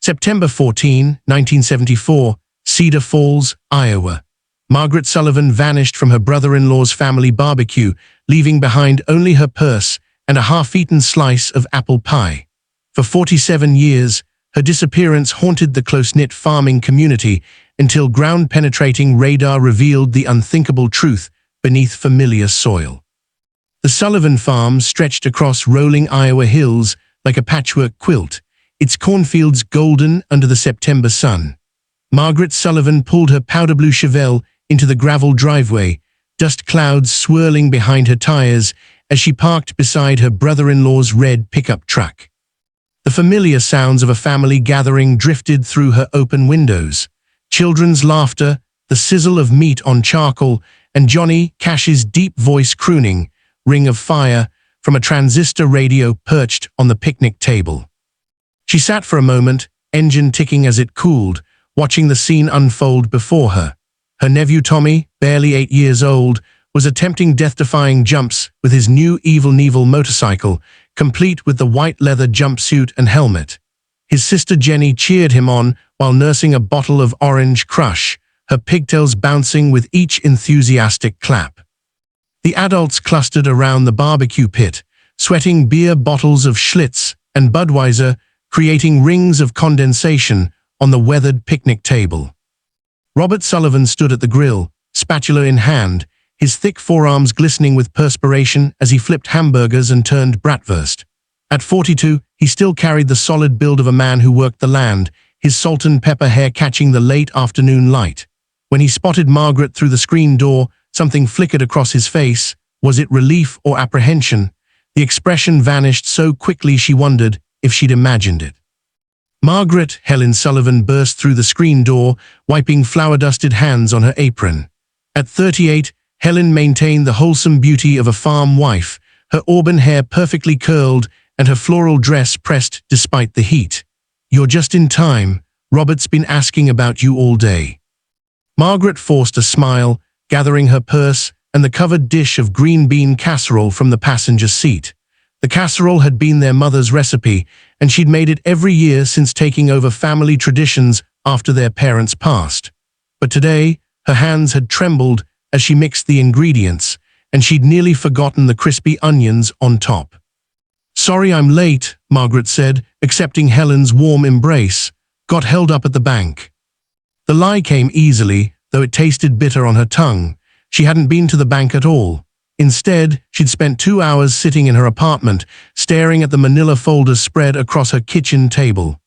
September 14, 1974, Cedar Falls, Iowa. Margaret Sullivan vanished from her brother-in-law's family barbecue, leaving behind only her purse and a half-eaten slice of apple pie. For 47 years, her disappearance haunted the close-knit farming community until ground-penetrating radar revealed the unthinkable truth beneath familiar soil. The Sullivan farm stretched across rolling Iowa hills like a patchwork quilt, its cornfields golden under the September sun. Margaret Sullivan pulled her powder blue Chevelle into the gravel driveway, dust clouds swirling behind her tires as she parked beside her brother-in-law's red pickup truck. The familiar sounds of a family gathering drifted through her open windows. Children's laughter, the sizzle of meat on charcoal, and Johnny Cash's deep voice crooning, "Ring of Fire," from a transistor radio perched on the picnic table. She sat for a moment, engine ticking as it cooled, watching the scene unfold before her. Her nephew Tommy, barely 8 years old, was attempting death-defying jumps with his new Evil Knievel motorcycle, complete with the white leather jumpsuit and helmet. His sister Jenny cheered him on while nursing a bottle of Orange Crush, her pigtails bouncing with each enthusiastic clap. The adults clustered around the barbecue pit, sweating beer bottles of Schlitz and Budweiser, creating rings of condensation on the weathered picnic table. Robert Sullivan stood at the grill, spatula in hand, his thick forearms glistening with perspiration as he flipped hamburgers and turned bratwurst. At 42, he still carried the solid build of a man who worked the land, his salt and pepper hair catching the late afternoon light. When he spotted Margaret through the screen door, something flickered across his face. Was it relief or apprehension? The expression vanished so quickly she wondered if she'd imagined it. Margaret, Helen Sullivan burst through the screen door, wiping flour-dusted hands on her apron. At 38, Helen maintained the wholesome beauty of a farm wife, her auburn hair perfectly curled and her floral dress pressed despite the heat. "You're just in time. Robert's been asking about you all day." Margaret forced a smile, gathering her purse and the covered dish of green bean casserole from the passenger seat. The casserole had been their mother's recipe, and she'd made it every year since taking over family traditions after their parents passed. But today, her hands had trembled as she mixed the ingredients, and she'd nearly forgotten the crispy onions on top. "Sorry I'm late," Margaret said, accepting Helen's warm embrace. "Got held up at the bank." The lie came easily, though it tasted bitter on her tongue. She hadn't been to the bank at all. Instead, she'd spent 2 hours sitting in her apartment, staring at the manila folders spread across her kitchen table.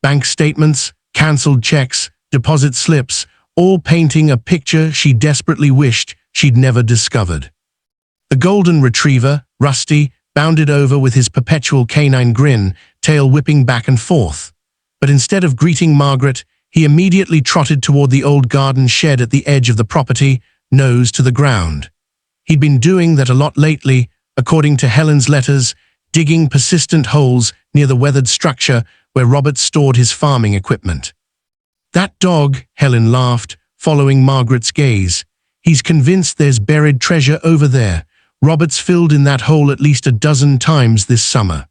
Bank statements, cancelled checks, deposit slips, all painting a picture she desperately wished she'd never discovered. The golden retriever, Rusty, bounded over with his perpetual canine grin, tail whipping back and forth. But instead of greeting Margaret, he immediately trotted toward the old garden shed at the edge of the property, nose to the ground. He'd been doing that a lot lately, according to Helen's letters, digging persistent holes near the weathered structure where Robert stored his farming equipment. "That dog," Helen laughed, following Margaret's gaze. "He's convinced there's buried treasure over there. Robert's filled in that hole at least a dozen times this summer."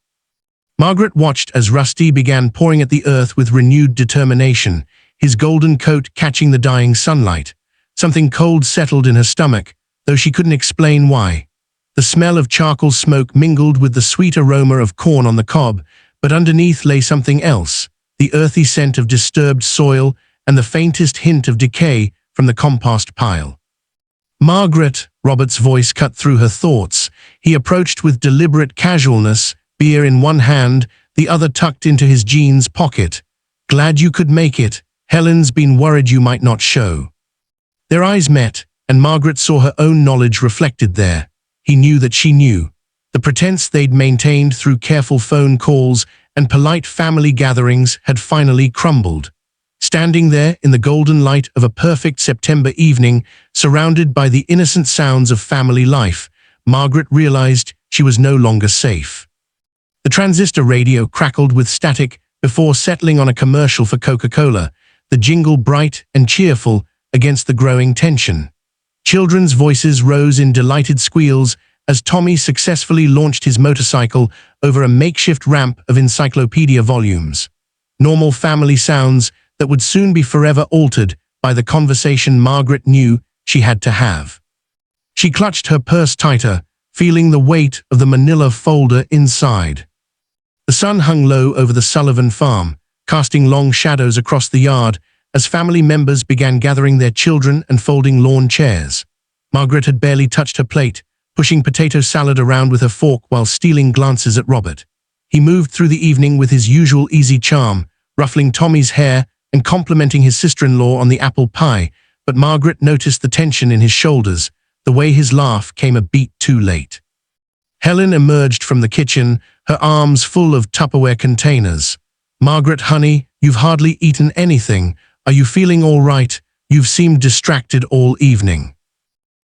Margaret watched as Rusty began pouring at the earth with renewed determination, his golden coat catching the dying sunlight. Something cold settled in her stomach, though she couldn't explain why. The smell of charcoal smoke mingled with the sweet aroma of corn on the cob, but underneath lay something else, the earthy scent of disturbed soil and the faintest hint of decay from the compost pile. "Margaret," Robert's voice cut through her thoughts. He approached with deliberate casualness, beer in one hand, the other tucked into his jeans pocket. "Glad you could make it. Helen's been worried you might not show." Their eyes met, and Margaret saw her own knowledge reflected there. He knew that she knew. The pretense they'd maintained through careful phone calls and polite family gatherings had finally crumbled. Standing there in the golden light of a perfect September evening, surrounded by the innocent sounds of family life, Margaret realized she was no longer safe. The transistor radio crackled with static before settling on a commercial for Coca-Cola, the jingle bright and cheerful against the growing tension. Children's voices rose in delighted squeals as Tommy successfully launched his motorcycle over a makeshift ramp of encyclopedia volumes. normal family sounds that would soon be forever altered by the conversation Margaret knew she had to have. She clutched her purse tighter, feeling the weight of the manila folder inside. The sun hung low over the Sullivan farm, casting long shadows across the yard as family members began gathering their children and folding lawn chairs. Margaret had barely touched her plate, pushing potato salad around with her fork while stealing glances at Robert. He moved through the evening with his usual easy charm, ruffling Tommy's hair and complimenting his sister-in-law on the apple pie, but Margaret noticed the tension in his shoulders, the way his laugh came a beat too late. Helen emerged from the kitchen, her arms full of Tupperware containers. "Margaret, honey, you've hardly eaten anything. Are you feeling all right? You've seemed distracted all evening."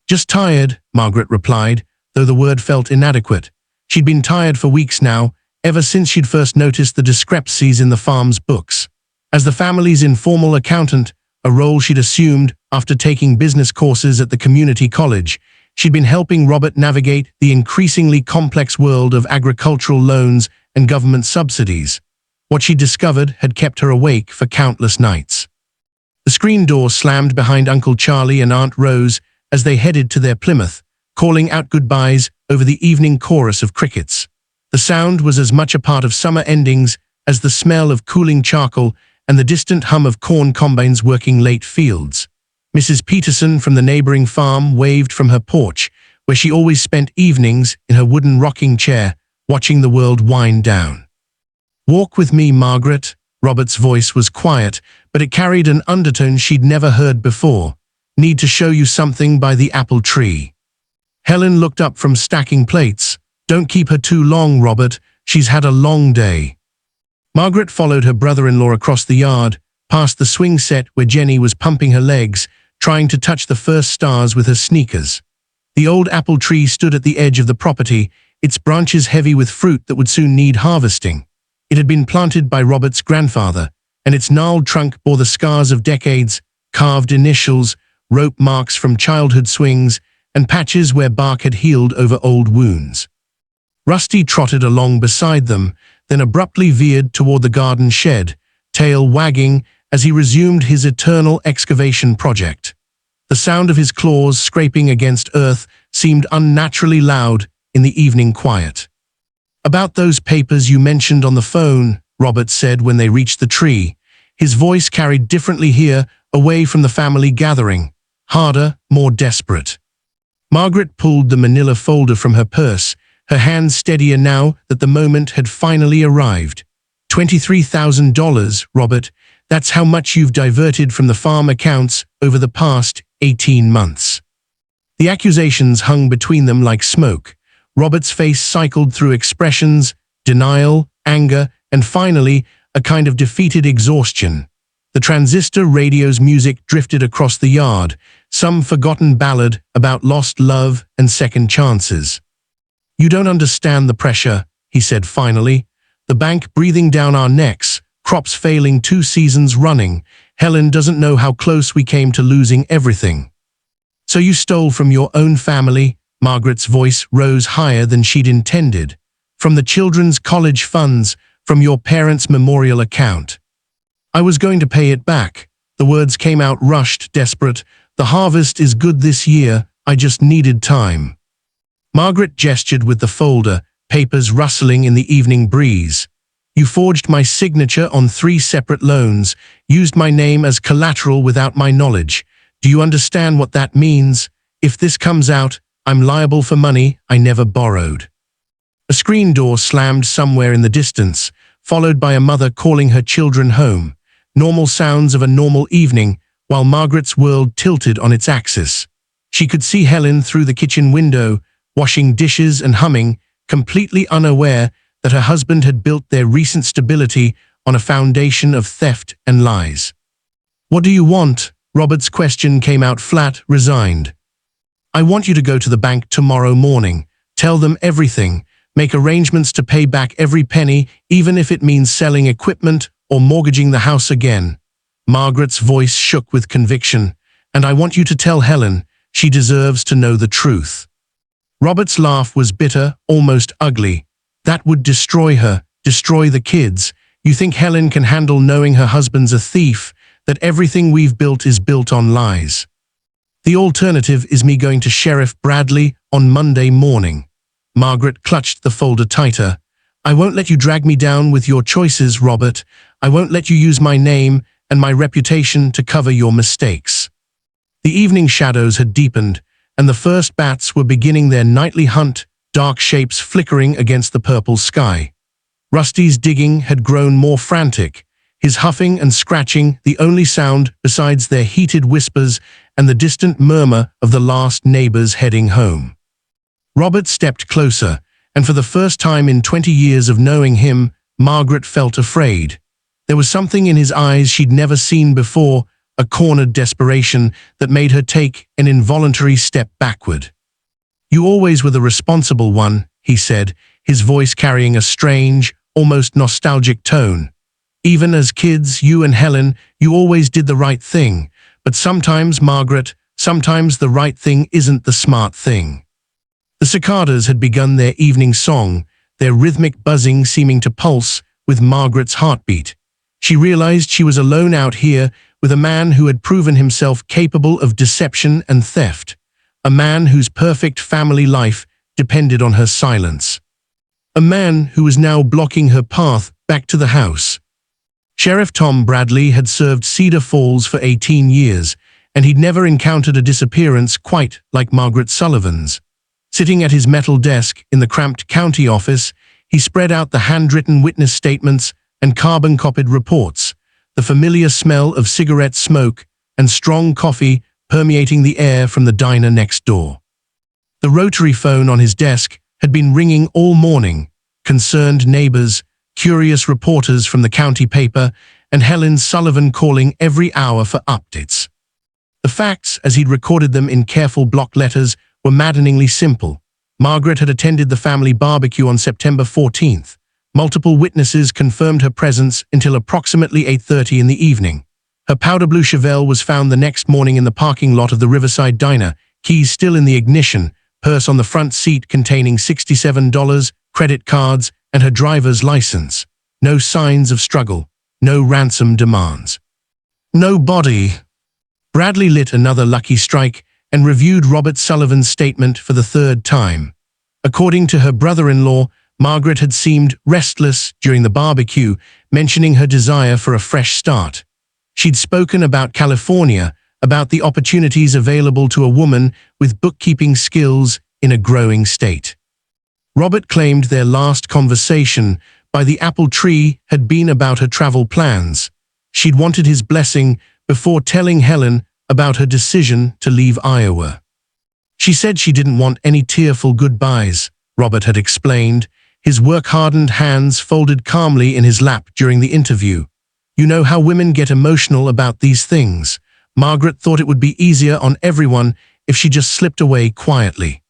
"Just tired," Margaret replied, though the word felt inadequate. She'd been tired for weeks now, ever since she'd first noticed the discrepancies in the farm's books. As the family's informal accountant, a role she'd assumed after taking business courses at the community college, she'd been helping Robert navigate the increasingly complex world of agricultural loans and government subsidies. What she discovered had kept her awake for countless nights. The screen door slammed behind Uncle Charlie and Aunt Rose as they headed to their Plymouth, calling out goodbyes over the evening chorus of crickets. The sound was as much a part of summer endings as the smell of cooling charcoal and the distant hum of corn combines working late fields. Mrs. Peterson from the neighboring farm waved from her porch, where she always spent evenings in her wooden rocking chair, watching the world wind down. "Walk with me, Margaret." Robert's voice was quiet, but it carried an undertone she'd never heard before. "Need to show you something by the apple tree." Helen looked up from stacking plates. "Don't keep her too long, Robert. She's had a long day." Margaret followed her brother-in-law across the yard, past the swing set where Jenny was pumping her legs, trying to touch the first stars with her sneakers. The old apple tree stood at the edge of the property, its branches heavy with fruit that would soon need harvesting. It had been planted by Robert's grandfather, and its gnarled trunk bore the scars of decades, carved initials, rope marks from childhood swings, and patches where bark had healed over old wounds. Rusty trotted along beside them, then abruptly veered toward the garden shed, tail wagging as he resumed his eternal excavation project. The sound of his claws scraping against earth seemed unnaturally loud in the evening quiet. "About those papers you mentioned on the phone," Robert said when they reached the tree. His voice carried differently here, away from the family gathering, harder, more desperate. Margaret pulled the manila folder from her purse, her hands steadier now that the moment had finally arrived. $23,000, Robert. That's how much you've diverted from the farm accounts over the past 18 months. The accusations hung between them like smoke. Robert's face cycled through expressions, denial, anger, and finally, a kind of defeated exhaustion. The transistor radio's music drifted across the yard, some forgotten ballad about lost love and second chances. "You don't understand the pressure," he said finally. "The bank breathing down our necks, crops failing 2 seasons running. Helen doesn't know how close we came to losing everything." "So you stole from your own family?" Margaret's voice rose higher than she'd intended. "From the children's college funds, from your parents' memorial account." "I was going to pay it back." The words came out rushed, desperate. "The harvest is good this year. I just needed time." Margaret gestured with the folder, papers rustling in the evening breeze. "You forged my signature on 3 separate loans, used my name as collateral without my knowledge. Do you understand what that means? If this comes out, I'm liable for money I never borrowed." A screen door slammed somewhere in the distance, followed by a mother calling her children home. Normal sounds of a normal evening, while Margaret's world tilted on its axis. She could see Helen through the kitchen window, washing dishes and humming, completely unaware that her husband had built their recent stability on a foundation of theft and lies. "What do you want?" Robert's question came out flat, resigned. "I want you to go to the bank tomorrow morning. Tell them everything. Make arrangements to pay back every penny, even if it means selling equipment or mortgaging the house again." Margaret's voice shook with conviction. "And I want you to tell Helen she deserves to know the truth." Robert's laugh was bitter, almost ugly. "That would destroy her, destroy the kids. You think Helen can handle knowing her husband's a thief, that everything we've built is built on lies. The alternative is me going to Sheriff Bradley on Monday morning. Margaret clutched the folder tighter. I won't let you drag me down with your choices, Robert. I won't let you use my name and my reputation to cover your mistakes. The evening shadows had deepened, and the first bats were beginning their nightly hunt, dark shapes flickering against the purple sky. Rusty's digging had grown more frantic, his huffing and scratching the only sound besides their heated whispers and the distant murmur of the last neighbors heading home. Robert stepped closer, and for the first time in 20 years of knowing him, Margaret felt afraid. There was something in his eyes she'd never seen before, a cornered desperation that made her take an involuntary step backward. You always were the responsible one, he said, his voice carrying a strange, almost nostalgic tone. Even as kids, you and Helen, you always did the right thing. But sometimes, Margaret, sometimes the right thing isn't the smart thing. The cicadas had begun their evening song, their rhythmic buzzing seeming to pulse with Margaret's heartbeat. She realized she was alone out here with a man who had proven himself capable of deception and theft, a man whose perfect family life depended on her silence, a man who was now blocking her path back to the house. Sheriff Tom Bradley had served Cedar Falls for 18 years, and he'd never encountered a disappearance quite like Margaret Sullivan's. Sitting at his metal desk in the cramped county office, he spread out the handwritten witness statements and carbon-copied reports, the familiar smell of cigarette smoke and strong coffee permeating the air from the diner next door. The rotary phone on his desk had been ringing all morning, concerned neighbors, curious reporters from the county paper, and Helen Sullivan calling every hour for updates. The facts, as he'd recorded them in careful block letters, were maddeningly simple. Margaret had attended the family barbecue on September 14th. Multiple witnesses confirmed her presence until approximately 8:30 in the evening. Her powder blue Chevelle was found the next morning in the parking lot of the Riverside Diner, keys still in the ignition, purse on the front seat containing $67, credit cards, and her driver's license. No signs of struggle, no ransom demands. No body. Bradley lit another lucky strike and reviewed Robert Sullivan's statement for the third time. According to her brother-in-law, Margaret had seemed restless during the barbecue, mentioning her desire for a fresh start. She'd spoken about California, about the opportunities available to a woman with bookkeeping skills in a growing state. Robert claimed their last conversation by the apple tree had been about her travel plans. She'd wanted his blessing before telling Helen about her decision to leave Iowa. She said she didn't want any tearful goodbyes, Robert had explained, his work-hardened hands folded calmly in his lap during the interview. You know how women get emotional about these things. Margaret thought it would be easier on everyone if she just slipped away quietly.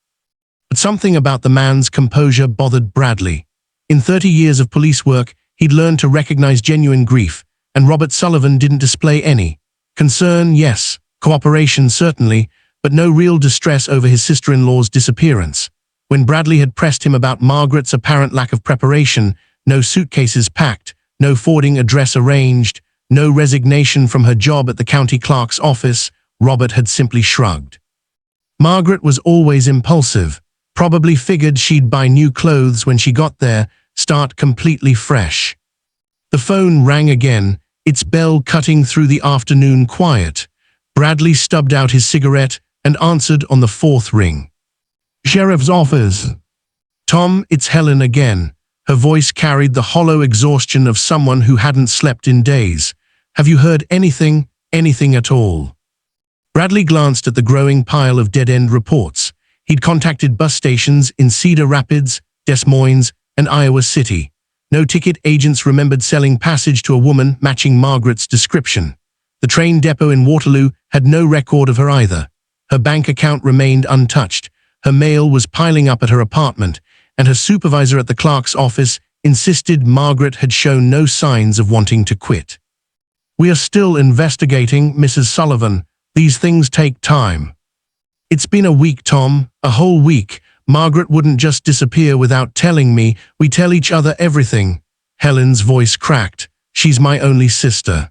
But something about the man's composure bothered Bradley. In 30 years of police work, he'd learned to recognize genuine grief, and Robert Sullivan didn't display any. Concern, yes. Cooperation, certainly, but no real distress over his sister-in-law's disappearance. When Bradley had pressed him about Margaret's apparent lack of preparation, no suitcases packed, no forwarding address arranged, no resignation from her job at the county clerk's office, Robert had simply shrugged. Margaret was always impulsive, probably figured she'd buy new clothes when she got there, start completely fresh. The phone rang again, its bell cutting through the afternoon quiet. Bradley stubbed out his cigarette and answered on the fourth ring. Sheriff's office. Tom, it's Helen again. Her voice carried the hollow exhaustion of someone who hadn't slept in days. Have you heard anything at all? Bradley glanced at the growing pile of dead-end reports. He'd contacted bus stations in Cedar Rapids, Des Moines, and Iowa City. No ticket agents remembered selling passage to a woman matching Margaret's description. The train depot in Waterloo had no record of her either. Her bank account remained untouched. Her mail was piling up at her apartment, and her supervisor at the clerk's office insisted Margaret had shown no signs of wanting to quit. We are still investigating, Mrs. Sullivan. These things take time. It's been a week, Tom, a whole week. Margaret wouldn't just disappear without telling me. We tell each other everything. Helen's voice cracked. "She's my only sister."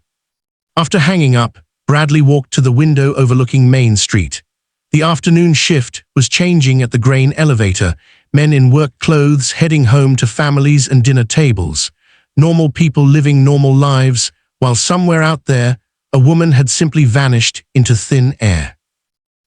After hanging up, Bradley walked to the window overlooking Main Street. The afternoon shift was changing at the grain elevator, men in work clothes heading home to families and dinner tables. Normal people living normal lives, while somewhere out there, a woman had simply vanished into thin air.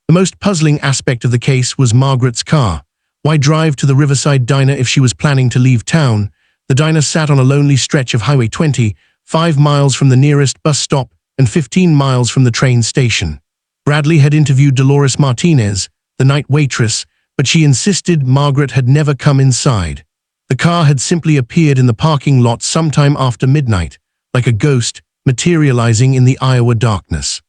The most puzzling aspect of the case was Margaret's car. Why drive to the Riverside Diner if she was planning to leave town? The diner sat on a lonely stretch of Highway 20, 5 miles from the nearest bus stop and 15 miles from the train station. Bradley had interviewed Dolores Martinez, the night waitress, but she insisted Margaret had never come inside. The car had simply appeared in the parking lot sometime after midnight, like a ghost materializing in the Iowa darkness.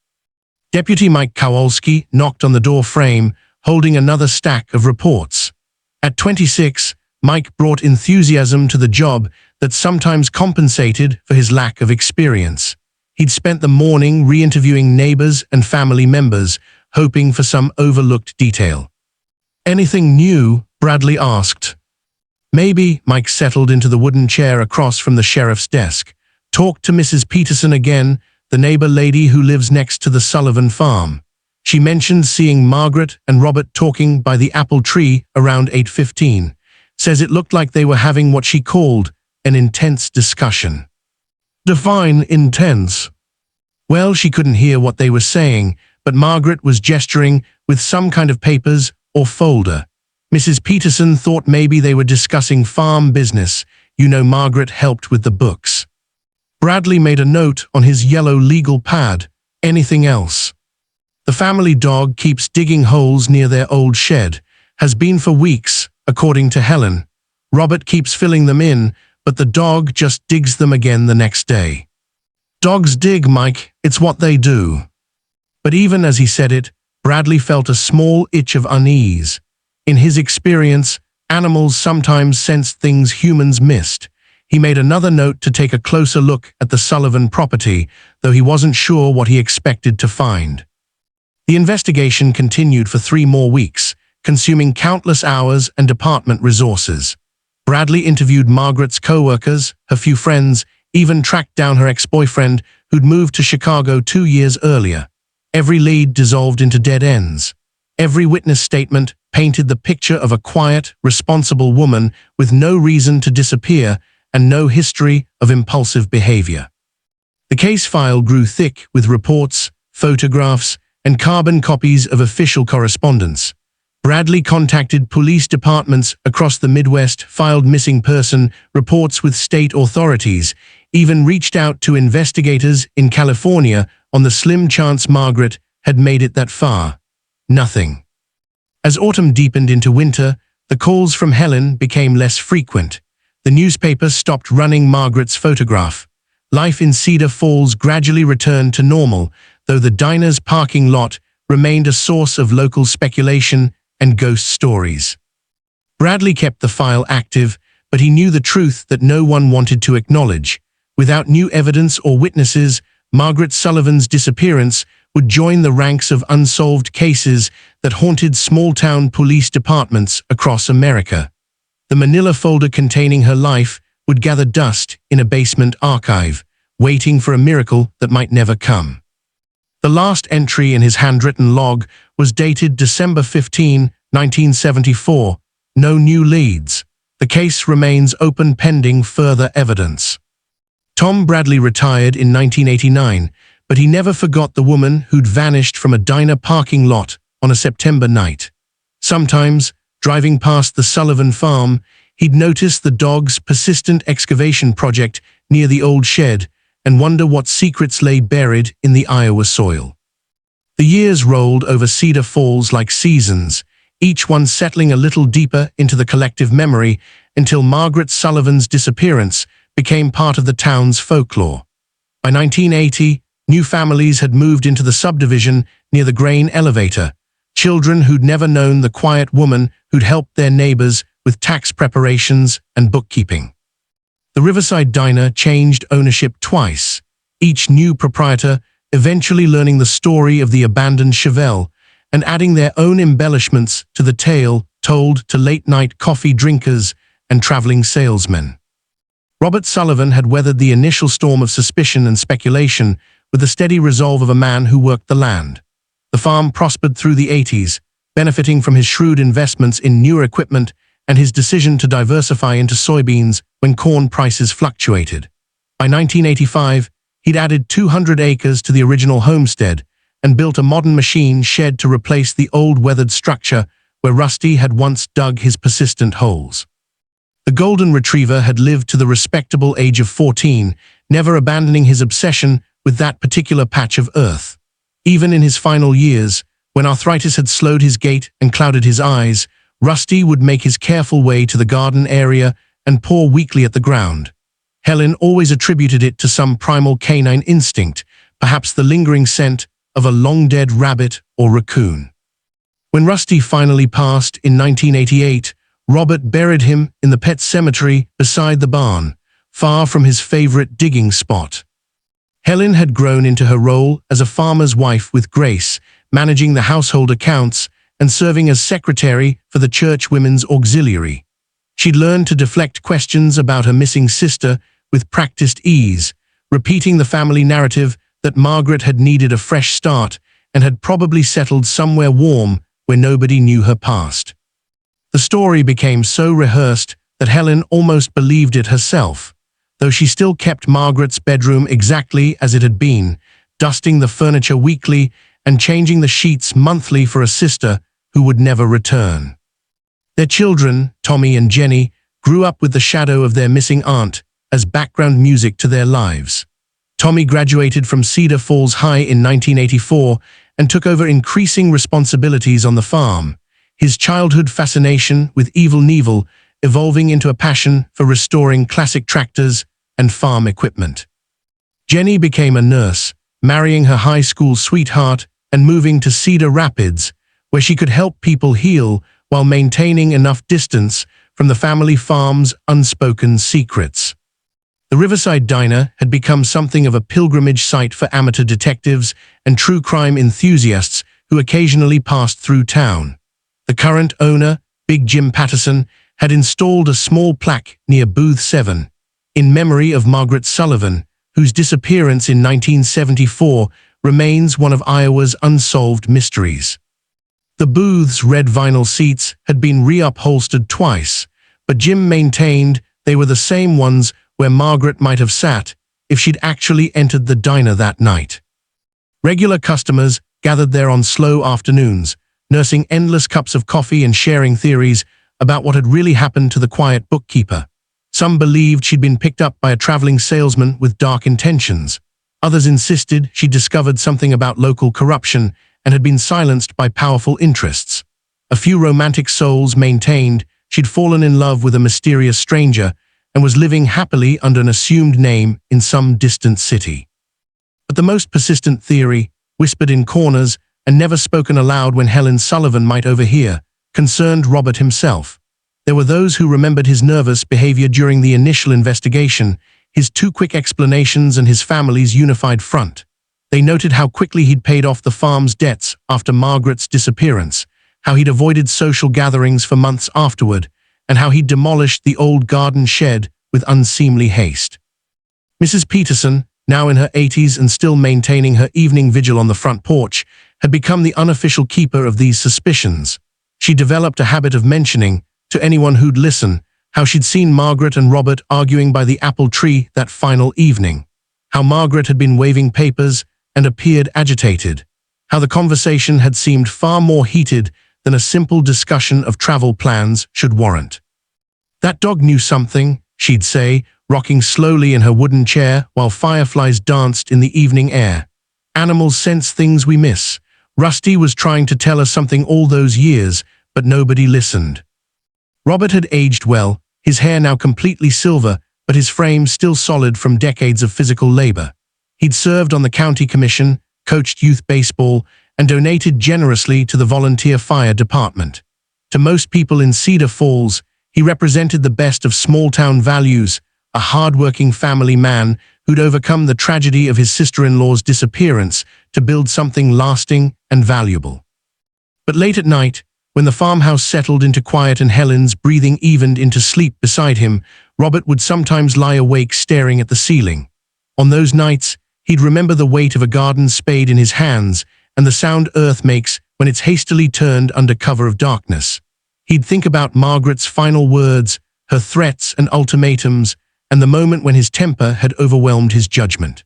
Deputy Mike Kowalski knocked on the door frame, holding another stack of reports. At 26, Mike brought enthusiasm to the job that sometimes compensated for his lack of experience. He'd spent the morning re-interviewing neighbors and family members, hoping for some overlooked detail. "Anything new?" Bradley asked. "Maybe." Mike settled into the wooden chair across from the sheriff's desk. "Talked to Mrs. Peterson again, the neighbor lady who lives next to the Sullivan farm. She mentioned seeing Margaret and Robert talking by the apple tree around 8:15. Says it looked like they were having what she called an intense discussion." "Define intense." "Well, she couldn't hear what they were saying, but Margaret was gesturing with some kind of papers or folder. Mrs. Peterson thought maybe they were discussing farm business. You know, Margaret helped with the books." Bradley made a note on his yellow legal pad. "Anything else?" "The family dog keeps digging holes near their old shed. Has been for weeks, according to Helen. Robert keeps filling them in, but the dog just digs them again the next day." "Dogs dig, Mike. It's what they do." But even as he said it, Bradley felt a small itch of unease. In his experience, animals sometimes sensed things humans missed. He made another note to take a closer look at the Sullivan property, though he wasn't sure what he expected to find. The investigation continued for 3 more weeks, consuming countless hours and department resources. Bradley interviewed Margaret's co-workers, her few friends, even tracked down her ex-boyfriend who'd moved to Chicago 2 years earlier. Every lead dissolved into dead ends. Every witness statement painted the picture of a quiet, responsible woman with no reason to disappear and no history of impulsive behavior. The case file grew thick with reports, photographs, and carbon copies of official correspondence. Bradley contacted police departments across the Midwest, filed missing person reports with state authorities, even reached out to investigators in California on the slim chance Margaret had made it that far. Nothing. As autumn deepened into winter, the calls from Helen became less frequent. The newspaper stopped running Margaret's photograph. Life in Cedar Falls gradually returned to normal, though the diner's parking lot remained a source of local speculation and ghost stories. Bradley kept the file active, but he knew the truth that no one wanted to acknowledge. Without new evidence or witnesses, Margaret Sullivan's disappearance would join the ranks of unsolved cases that haunted small-town police departments across America. The manila folder containing her life would gather dust in a basement archive, waiting for a miracle that might never come. The last entry in his handwritten log was dated December 15, 1974. No new leads. The case remains open pending further evidence. Tom Bradley retired in 1989, but he never forgot the woman who'd vanished from a diner parking lot on a September night. Sometimes, driving past the Sullivan farm, he'd notice the dog's persistent excavation project near the old shed and wonder what secrets lay buried in the Iowa soil. The years rolled over Cedar Falls like seasons, each one settling a little deeper into the collective memory until Margaret Sullivan's disappearance became part of the town's folklore. By 1980, new families had moved into the subdivision near the grain elevator, children who'd never known the quiet woman who'd helped their neighbors with tax preparations and bookkeeping. The Riverside Diner changed ownership twice, each new proprietor eventually learning the story of the abandoned Chevelle and adding their own embellishments to the tale told to late-night coffee drinkers and traveling salesmen. Robert Sullivan had weathered the initial storm of suspicion and speculation with the steady resolve of a man who worked the land. The farm prospered through the 80s, benefiting from his shrewd investments in newer equipment and his decision to diversify into soybeans when corn prices fluctuated. By 1985, he'd added 200 acres to the original homestead and built a modern machine shed to replace the old weathered structure where Rusty had once dug his persistent holes. The golden retriever had lived to the respectable age of 14, never abandoning his obsession with that particular patch of earth. Even in his final years, when arthritis had slowed his gait and clouded his eyes, Rusty would make his careful way to the garden area and paw weakly at the ground. Helen always attributed it to some primal canine instinct, perhaps the lingering scent of a long-dead rabbit or raccoon. When Rusty finally passed in 1988, Robert buried him in the pet cemetery beside the barn, far from his favorite digging spot. Helen had grown into her role as a farmer's wife with grace, managing the household accounts and serving as secretary for the church women's auxiliary. She'd learned to deflect questions about her missing sister with practiced ease, repeating the family narrative that Margaret had needed a fresh start and had probably settled somewhere warm where nobody knew her past. The story became so rehearsed that Helen almost believed it herself, though she still kept Margaret's bedroom exactly as it had been, dusting the furniture weekly and changing the sheets monthly for a sister who would never return. Their children, Tommy and Jenny, grew up with the shadow of their missing aunt as background music to their lives. Tommy graduated from Cedar Falls High in 1984 and took over increasing responsibilities on the farm, his childhood fascination with Evel Knievel evolving into a passion for restoring classic tractors and farm equipment. Jenny became a nurse, marrying her high school sweetheart and moving to Cedar Rapids, where she could help people heal while maintaining enough distance from the family farm's unspoken secrets. The Riverside Diner had become something of a pilgrimage site for amateur detectives and true crime enthusiasts who occasionally passed through town. The current owner, Big Jim Patterson, had installed a small plaque near Booth 7, in memory of Margaret Sullivan, whose disappearance in 1974 remains one of Iowa's unsolved mysteries. The booth's red vinyl seats had been reupholstered twice, but Jim maintained they were the same ones where Margaret might have sat if she'd actually entered the diner that night. Regular customers gathered there on slow afternoons, nursing endless cups of coffee and sharing theories about what had really happened to the quiet bookkeeper. Some believed she'd been picked up by a traveling salesman with dark intentions. Others insisted she'd discovered something about local corruption and had been silenced by powerful interests. A few romantic souls maintained she'd fallen in love with a mysterious stranger and was living happily under an assumed name in some distant city. But the most persistent theory, whispered in corners and never spoken aloud when Helen Sullivan might overhear, concerned Robert himself. There were those who remembered his nervous behavior during the initial investigation, his too quick explanations and his family's unified front. They noted how quickly he'd paid off the farm's debts after Margaret's disappearance, how he'd avoided social gatherings for months afterward, and how he'd demolished the old garden shed with unseemly haste. Mrs. Peterson, now in her 80s and still maintaining her evening vigil on the front porch, had become the unofficial keeper of these suspicions. She developed a habit of mentioning, to anyone who'd listen, how she'd seen Margaret and Robert arguing by the apple tree that final evening, how Margaret had been waving papers and appeared agitated, how the conversation had seemed far more heated than a simple discussion of travel plans should warrant. "That dog knew something," she'd say, rocking slowly in her wooden chair while fireflies danced in the evening air. "Animals sense things we miss. Rusty was trying to tell us something all those years, but nobody listened." Robert had aged well, his hair now completely silver, but his frame still solid from decades of physical labor. He'd served on the county commission, coached youth baseball, and donated generously to the volunteer fire department. To most people in Cedar Falls, he represented the best of small-town values, a hard-working family man who'd overcome the tragedy of his sister-in-law's disappearance to build something lasting and valuable. But late at night, when the farmhouse settled into quiet and Helen's breathing evened into sleep beside him, Robert would sometimes lie awake staring at the ceiling. On those nights, he'd remember the weight of a garden spade in his hands and the sound earth makes when it's hastily turned under cover of darkness. He'd think about Margaret's final words, her threats and ultimatums, and the moment when his temper had overwhelmed his judgment.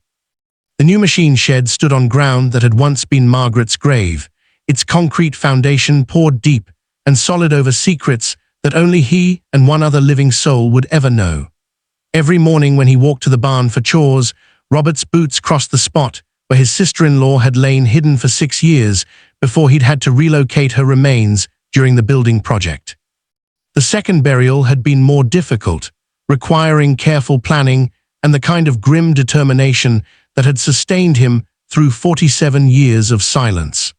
The new machine shed stood on ground that had once been Margaret's grave, its concrete foundation poured deep and solid over secrets that only he and one other living soul would ever know. Every morning when he walked to the barn for chores, Robert's boots crossed the spot where his sister-in-law had lain hidden for 6 years before he'd had to relocate her remains during the building project. The second burial had been more difficult, requiring careful planning and the kind of grim determination that had sustained him through 47 years of silence.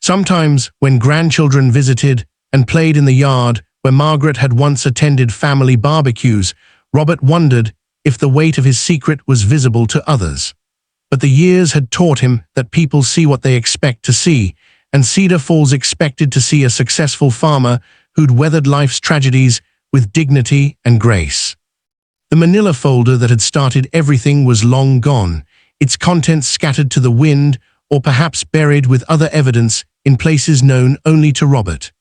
Sometimes, when grandchildren visited and played in the yard where Margaret had once attended family barbecues, Robert wondered if the weight of his secret was visible to others. But the years had taught him that people see what they expect to see, and Cedar Falls expected to see a successful farmer who'd weathered life's tragedies with dignity and grace. The manila folder that had started everything was long gone, its contents scattered to the wind or perhaps buried with other evidence in places known only to Robert.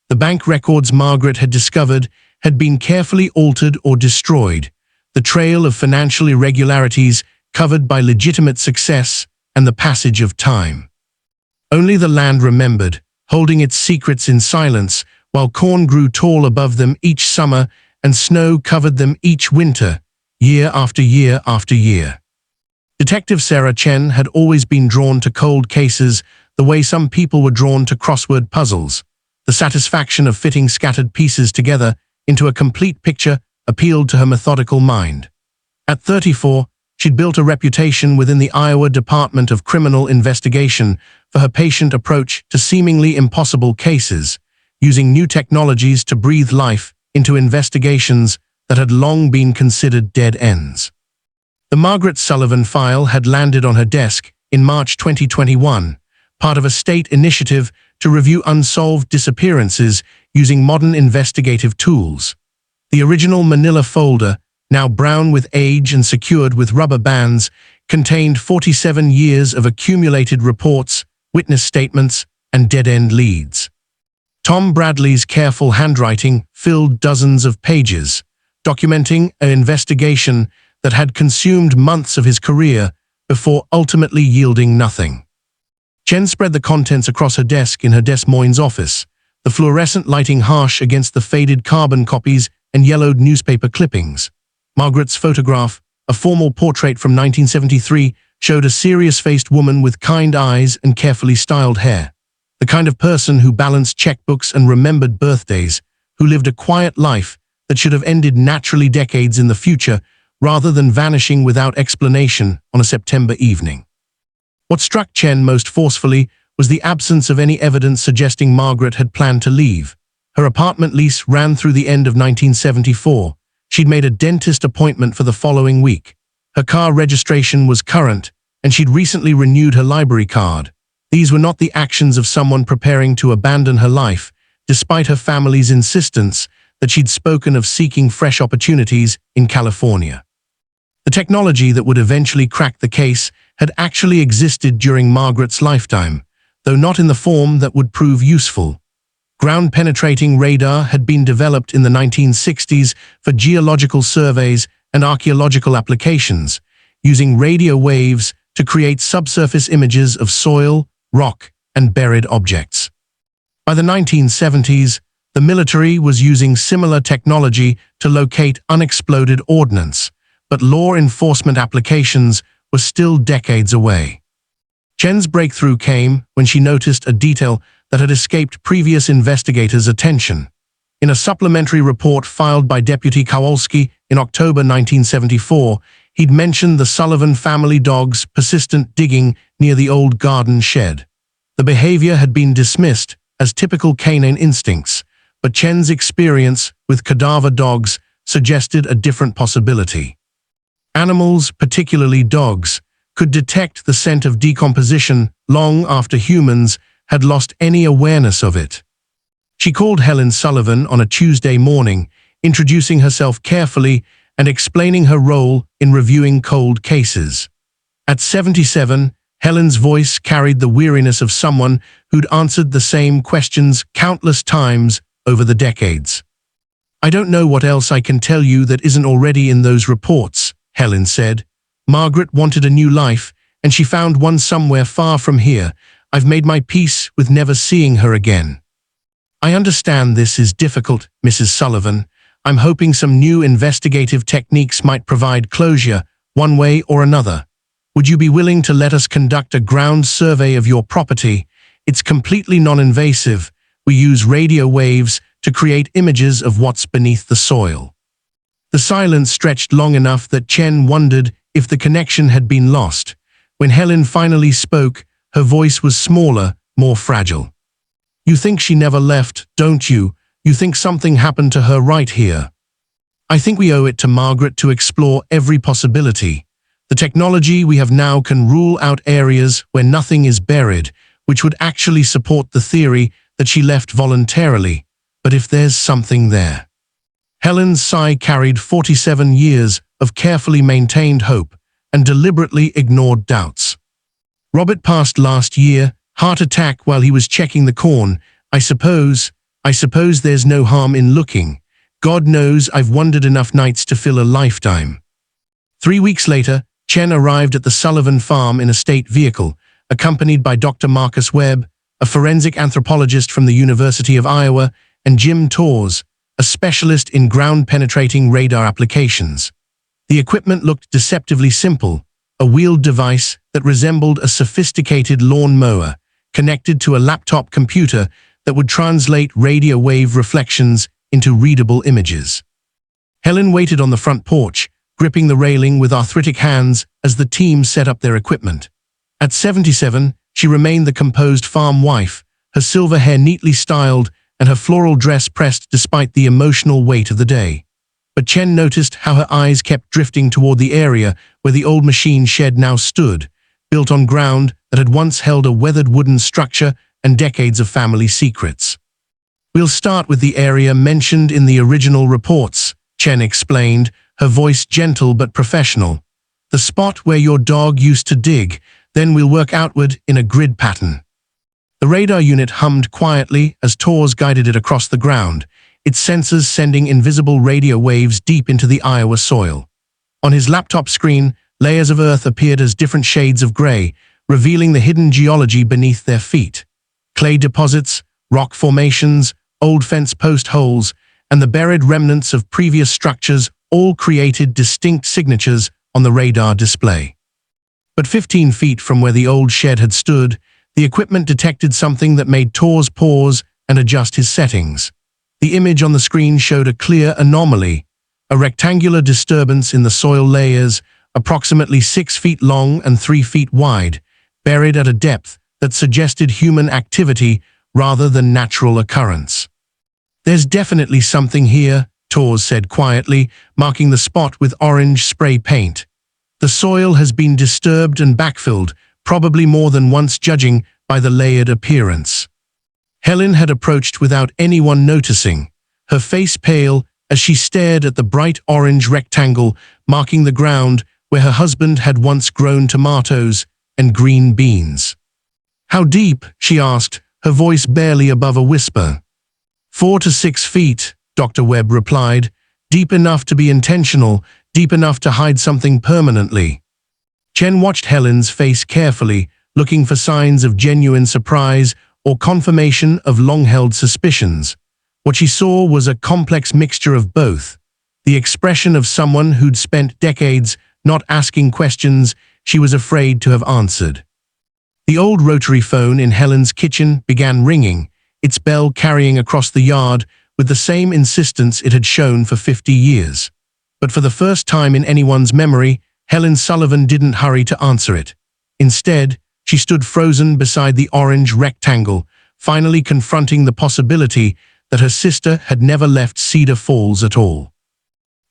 The bank records Margaret had discovered had been carefully altered or destroyed, the trail of financial irregularities covered by legitimate success and the passage of time. Only the land remembered, holding its secrets in silence, while corn grew tall above them each summer and snow covered them each winter, year after year after year. Detective Sarah Chen had always been drawn to cold cases the way some people were drawn to crossword puzzles. The satisfaction of fitting scattered pieces together into a complete picture appealed to her methodical mind. At 34, she'd built a reputation within the Iowa Department of Criminal Investigation for her patient approach to seemingly impossible cases, using new technologies to breathe life into investigations that had long been considered dead ends. The Margaret Sullivan file had landed on her desk in March 2021, part of a state initiative to review unsolved disappearances using modern investigative tools. The original manila folder, now brown with age and secured with rubber bands, contained 47 years of accumulated reports, witness statements, and dead-end leads. Tom Bradley's careful handwriting filled dozens of pages, documenting an investigation that had consumed months of his career before ultimately yielding nothing. Chen spread the contents across her desk in her Des Moines office, the fluorescent lighting harsh against the faded carbon copies and yellowed newspaper clippings. Margaret's photograph, a formal portrait from 1973, showed a serious-faced woman with kind eyes and carefully styled hair. The kind of person who balanced checkbooks and remembered birthdays, who lived a quiet life that should have ended naturally decades in the future rather than vanishing without explanation on a September evening. What struck Chen most forcefully was the absence of any evidence suggesting Margaret had planned to leave. Her apartment lease ran through the end of 1974. She'd made a dentist appointment for the following week. Her car registration was current, and she'd recently renewed her library card. These were not the actions of someone preparing to abandon her life, despite her family's insistence that she'd spoken of seeking fresh opportunities in California. The technology that would eventually crack the case had actually existed during Margaret's lifetime, though not in the form that would prove useful. Ground-penetrating radar had been developed in the 1960s for geological surveys and archaeological applications, using radio waves to create subsurface images of soil, rock, and buried objects. By the 1970s, the military was using similar technology to locate unexploded ordnance, but law enforcement applications were still decades away. Chen's breakthrough came when she noticed a detail that had escaped previous investigators' attention. In a supplementary report filed by Deputy Kowalski in October 1974, he'd mentioned the Sullivan family dog's persistent digging near the old garden shed. The behavior had been dismissed as typical canine instincts, but Chen's experience with cadaver dogs suggested a different possibility. Animals, particularly dogs, could detect the scent of decomposition long after humans had lost any awareness of it. She called Helen Sullivan on a Tuesday morning, introducing herself carefully and explaining her role in reviewing cold cases. At 77, Helen's voice carried the weariness of someone who'd answered the same questions countless times over the decades. "I don't know what else I can tell you that isn't already in those reports," Helen said. "Margaret wanted a new life, and she found one somewhere far from here. I've made my peace with never seeing her again." "I understand this is difficult, Mrs. Sullivan. I'm hoping some new investigative techniques might provide closure, one way or another. Would you be willing to let us conduct a ground survey of your property? It's completely non-invasive. We use radio waves to create images of what's beneath the soil." The silence stretched long enough that Chen wondered if the connection had been lost. When Helen finally spoke, her voice was smaller, more fragile. "You think she never left, don't you? You think something happened to her right here?" "I think we owe it to Margaret to explore every possibility. The technology we have now can rule out areas where nothing is buried, which would actually support the theory that she left voluntarily. But if there's something there..." Helen's sigh carried 47 years of carefully maintained hope and deliberately ignored doubts. "Robert passed last year, heart attack while he was checking the corn. I suppose there's no harm in looking. God knows I've wondered enough nights to fill a lifetime." 3 weeks later, Chen arrived at the Sullivan farm in a state vehicle, accompanied by Dr. Marcus Webb, a forensic anthropologist from the University of Iowa, and Jim Torres, a specialist in ground-penetrating radar applications. The equipment looked deceptively simple, a wheeled device that resembled a sophisticated lawn mower, connected to a laptop computer that would translate radio wave reflections into readable images. Helen waited on the front porch, gripping the railing with arthritic hands as the team set up their equipment. At 77, she remained the composed farm wife, her silver hair neatly styled and her floral dress pressed despite the emotional weight of the day. But Chen noticed how her eyes kept drifting toward the area where the old machine shed now stood, built on ground that had once held a weathered wooden structure and decades of family secrets. "We'll start with the area mentioned in the original reports," Chen explained, her voice gentle but professional. "The spot where your dog used to dig, then we'll work outward in a grid pattern." The radar unit hummed quietly as Torres guided it across the ground, its sensors sending invisible radio waves deep into the Iowa soil. On his laptop screen, layers of earth appeared as different shades of gray, revealing the hidden geology beneath their feet. Clay deposits, rock formations, old fence post holes, and the buried remnants of previous structures all created distinct signatures on the radar display. But 15 feet from where the old shed had stood, the equipment detected something that made Torres pause and adjust his settings. The image on the screen showed a clear anomaly, a rectangular disturbance in the soil layers, approximately 6 feet long and 3 feet wide, buried at a depth that suggested human activity rather than natural occurrence. "There's definitely something here," Torres said quietly, marking the spot with orange spray paint. "The soil has been disturbed and backfilled, probably more than once judging by the layered appearance." Helen had approached without anyone noticing, her face pale as she stared at the bright orange rectangle marking the ground where her husband had once grown tomatoes and green beans. "How deep?" she asked, her voice barely above a whisper. 4 to 6 feet, Dr. Webb replied, "deep enough to be intentional, deep enough to hide something permanently." Chen watched Helen's face carefully, looking for signs of genuine surprise or confirmation of long-held suspicions. What she saw was a complex mixture of both, the expression of someone who'd spent decades not asking questions she was afraid to have answered. The old rotary phone in Helen's kitchen began ringing, its bell carrying across the yard with the same insistence it had shown for 50 years. But for the first time in anyone's memory, Helen Sullivan didn't hurry to answer it. Instead, she stood frozen beside the orange rectangle, finally confronting the possibility that her sister had never left Cedar Falls at all.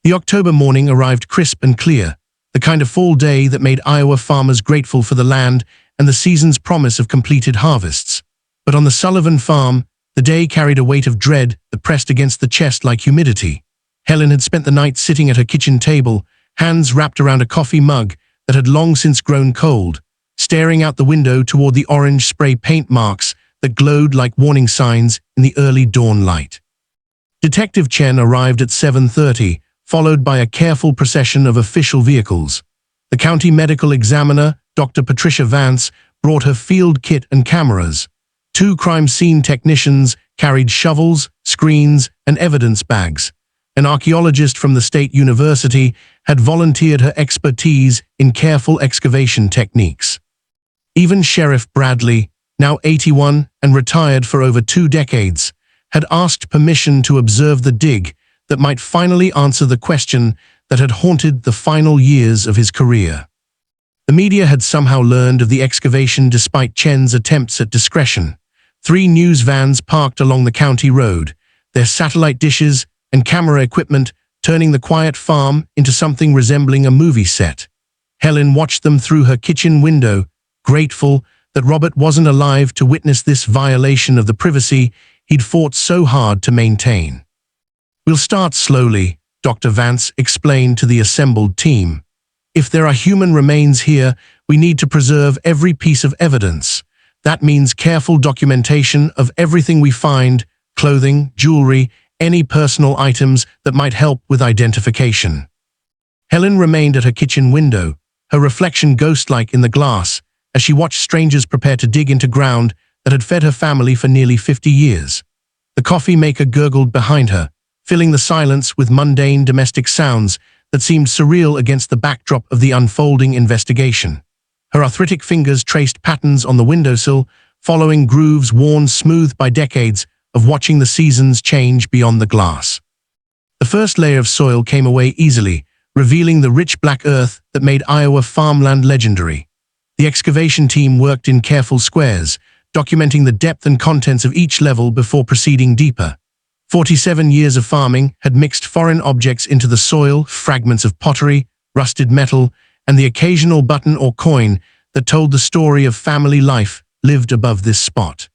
The October morning arrived crisp and clear, the kind of fall day that made Iowa farmers grateful for the land and the season's promise of completed harvests. But on the Sullivan farm, the day carried a weight of dread that pressed against the chest like humidity. Helen had spent the night sitting at her kitchen table, hands wrapped around a coffee mug that had long since grown cold, staring out the window toward the orange spray paint marks that glowed like warning signs in the early dawn light. Detective Chen arrived at 7:30, followed by a careful procession of official vehicles. The county medical examiner, Dr. Patricia Vance, brought her field kit and cameras. Two crime scene technicians carried shovels, screens, and evidence bags. An archaeologist from the state university had volunteered her expertise in careful excavation techniques. Even Sheriff Bradley, now 81 and retired for over 2 decades, had asked permission to observe the dig that might finally answer the question that had haunted the final years of his career. The media had somehow learned of the excavation despite Chen's attempts at discretion. 3 news vans parked along the county road, their satellite dishes and camera equipment turning the quiet farm into something resembling a movie set. Helen watched them through her kitchen window, grateful that Robert wasn't alive to witness this violation of the privacy he'd fought so hard to maintain. "We'll start slowly," Dr. Vance explained to the assembled team. "If there are human remains here, we need to preserve every piece of evidence. That means careful documentation of everything we find, clothing, jewelry, any personal items that might help with identification." Helen remained at her kitchen window, her reflection ghost-like in the glass, as she watched strangers prepare to dig into ground that had fed her family for nearly 50 years. The coffee maker gurgled behind her, filling the silence with mundane domestic sounds that seemed surreal against the backdrop of the unfolding investigation. Her arthritic fingers traced patterns on the windowsill, following grooves worn smooth by decades of watching the seasons change beyond the glass. The first layer of soil came away easily, revealing the rich black earth that made Iowa farmland legendary. The excavation team worked in careful squares, documenting the depth and contents of each level before proceeding deeper. 47 years of farming had mixed foreign objects into the soil, fragments of pottery, rusted metal, and the occasional button or coin that told the story of family life lived above this spot.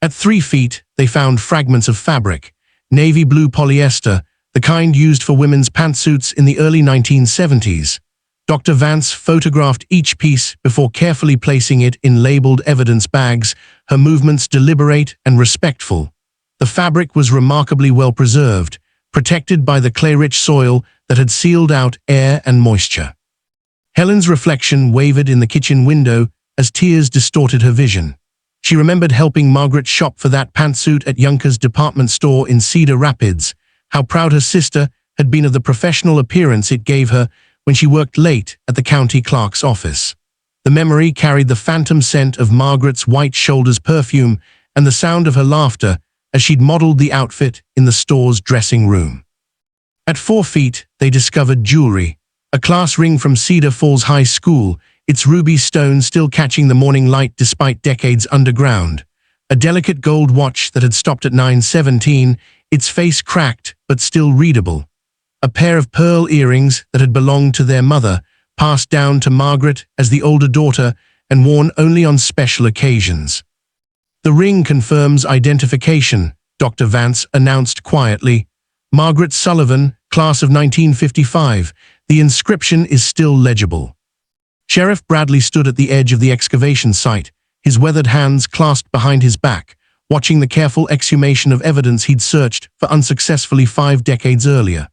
At 3 feet, they found fragments of fabric, navy blue polyester, the kind used for women's pantsuits in the early 1970s. Dr. Vance photographed each piece before carefully placing it in labeled evidence bags, her movements deliberate and respectful. The fabric was remarkably well preserved, protected by the clay-rich soil that had sealed out air and moisture. Helen's reflection wavered in the kitchen window as tears distorted her vision. She remembered helping Margaret shop for that pantsuit at Younker's department store in Cedar Rapids, how proud her sister had been of the professional appearance it gave her when she worked late at the county clerk's office. The memory carried the phantom scent of Margaret's white shoulders perfume and the sound of her laughter as she'd modeled the outfit in the store's dressing room. At 4 feet, they discovered jewelry, a class ring from Cedar Falls High School, its ruby stone still catching the morning light despite decades underground. A delicate gold watch that had stopped at 9:17, its face cracked but still readable. A pair of pearl earrings that had belonged to their mother, passed down to Margaret as the older daughter and worn only on special occasions. "The ring confirms identification," Dr. Vance announced quietly. "Margaret Sullivan, class of 1955. The inscription is still legible." Sheriff Bradley stood at the edge of the excavation site, his weathered hands clasped behind his back, watching the careful exhumation of evidence he'd searched for unsuccessfully 5 decades earlier.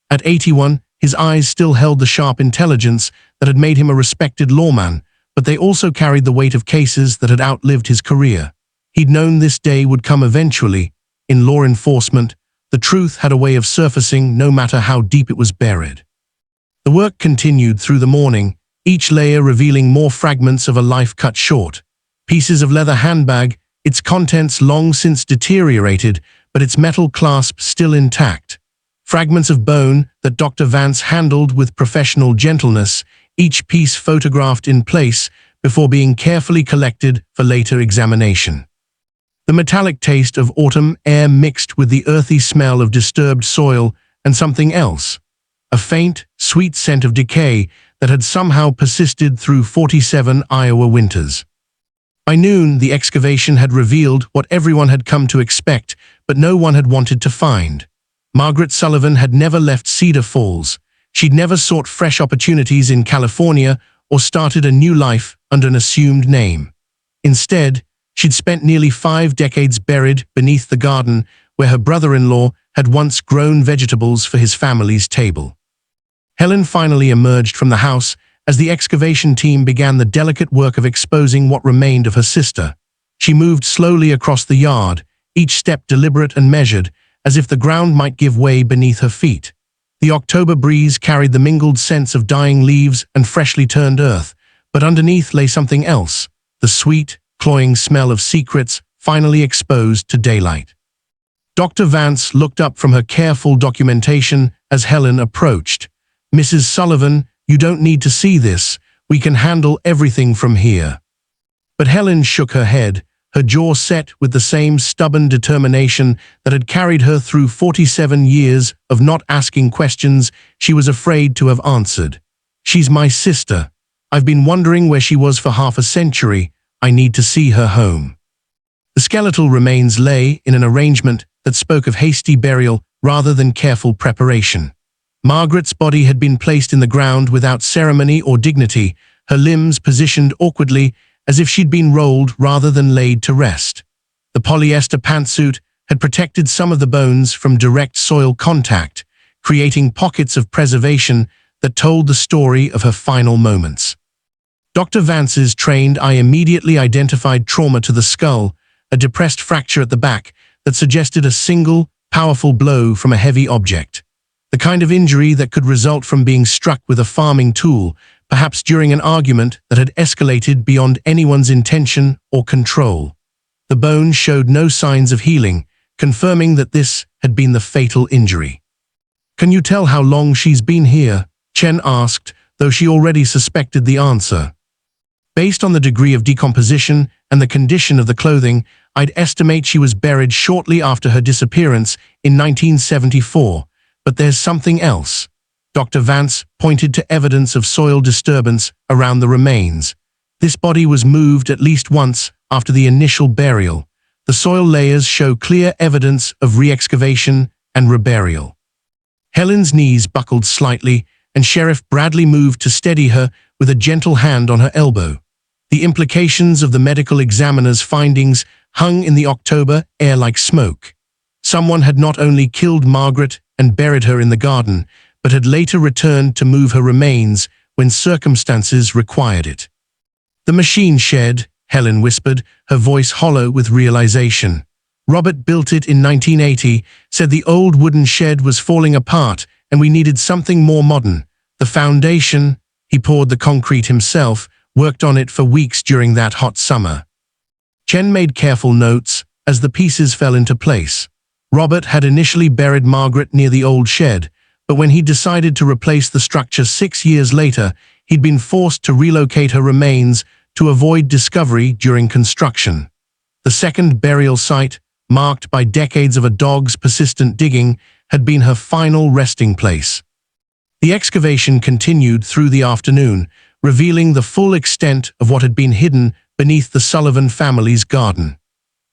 At 81, his eyes still held the sharp intelligence that had made him a respected lawman, but they also carried the weight of cases that had outlived his career. He'd known this day would come eventually. In law enforcement, the truth had a way of surfacing no matter how deep it was buried. The work continued through the morning, each layer revealing more fragments of a life cut short. Pieces of leather handbag, its contents long since deteriorated, but its metal clasp still intact. Fragments of bone that Dr. Vance handled with professional gentleness, each piece photographed in place before being carefully collected for later examination. The metallic taste of autumn air mixed with the earthy smell of disturbed soil and something else, a faint, sweet scent of decay that had somehow persisted through 47 Iowa winters. By noon, the excavation had revealed what everyone had come to expect, but no one had wanted to find. Margaret Sullivan had never left Cedar Falls. She'd never sought fresh opportunities in California or started a new life under an assumed name. Instead, she'd spent nearly 5 decades buried beneath the garden where her brother-in-law had once grown vegetables for his family's table. Helen finally emerged from the house as the excavation team began the delicate work of exposing what remained of her sister. She moved slowly across the yard, each step deliberate and measured, as if the ground might give way beneath her feet. The October breeze carried the mingled scents of dying leaves and freshly turned earth, but underneath lay something else, the sweet, cloying smell of secrets finally exposed to daylight. Dr. Vance looked up from her careful documentation as Helen approached. "Mrs. Sullivan, you don't need to see this. We can handle everything from here." But Helen shook her head, her jaw set with the same stubborn determination that had carried her through 47 years of not asking questions she was afraid to have answered. "She's my sister. I've been wondering where she was for half a century. I need to see her home." The skeletal remains lay in an arrangement that spoke of hasty burial rather than careful preparation. Margaret's body had been placed in the ground without ceremony or dignity, her limbs positioned awkwardly as if she'd been rolled rather than laid to rest. The polyester pantsuit had protected some of the bones from direct soil contact, creating pockets of preservation that told the story of her final moments. Dr. Vance's trained eye immediately identified trauma to the skull, a depressed fracture at the back that suggested a single, powerful blow from a heavy object. The kind of injury that could result from being struck with a farming tool, perhaps during an argument that had escalated beyond anyone's intention or control. The bone showed no signs of healing, confirming that this had been the fatal injury. "Can you tell how long she's been here?" Chen asked, though she already suspected the answer. "Based on the degree of decomposition and the condition of the clothing, I'd estimate she was buried shortly after her disappearance in 1974. But there's something else." Dr. Vance pointed to evidence of soil disturbance around the remains. This body was moved at least once after the initial burial. The soil layers show clear evidence of re-excavation and reburial. Helen's knees buckled slightly, and Sheriff Bradley moved to steady her with a gentle hand on her elbow. The implications of the medical examiner's findings hung in the October air like smoke. Someone had not only killed Margaret and buried her in the garden, but had later returned to move her remains when circumstances required it. "The machine shed," Helen whispered, her voice hollow with realization. "Robert built it in 1980, said the old wooden shed was falling apart and we needed something more modern. The foundation," he poured the concrete himself, worked on it for weeks during that hot summer. Chen made careful notes as the pieces fell into place. Robert had initially buried Margaret near the old shed, but when he decided to replace the structure 6 years later, he'd been forced to relocate her remains to avoid discovery during construction. The second burial site, marked by decades of a dog's persistent digging, had been her final resting place. The excavation continued through the afternoon, revealing the full extent of what had been hidden beneath the Sullivan family's garden.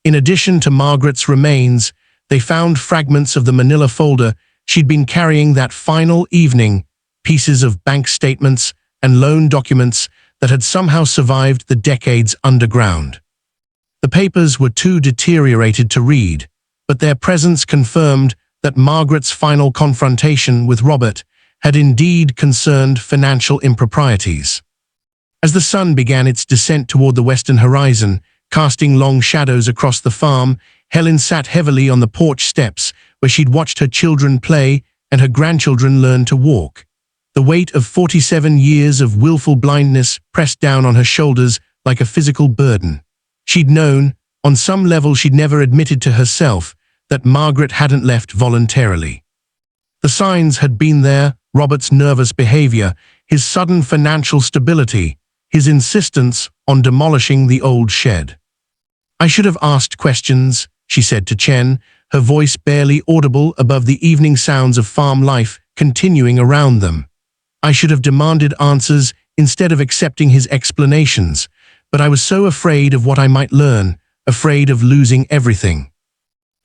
In addition to Margaret's remains, they found fragments of the manila folder she'd been carrying that final evening, pieces of bank statements and loan documents that had somehow survived the decades underground. The papers were too deteriorated to read, but their presence confirmed that Margaret's final confrontation with Robert had indeed concerned financial improprieties. As the sun began its descent toward the western horizon, casting long shadows across the farm, Helen sat heavily on the porch steps where she'd watched her children play and her grandchildren learn to walk. The weight of 47 years of willful blindness pressed down on her shoulders like a physical burden. She'd known, on some level she'd never admitted to herself, that Margaret hadn't left voluntarily. The signs had been there: Robert's nervous behavior, his sudden financial stability, his insistence on demolishing the old shed. "I should have asked questions," she said to Chen, her voice barely audible above the evening sounds of farm life continuing around them. "I should have demanded answers instead of accepting his explanations, but I was so afraid of what I might learn, afraid of losing everything."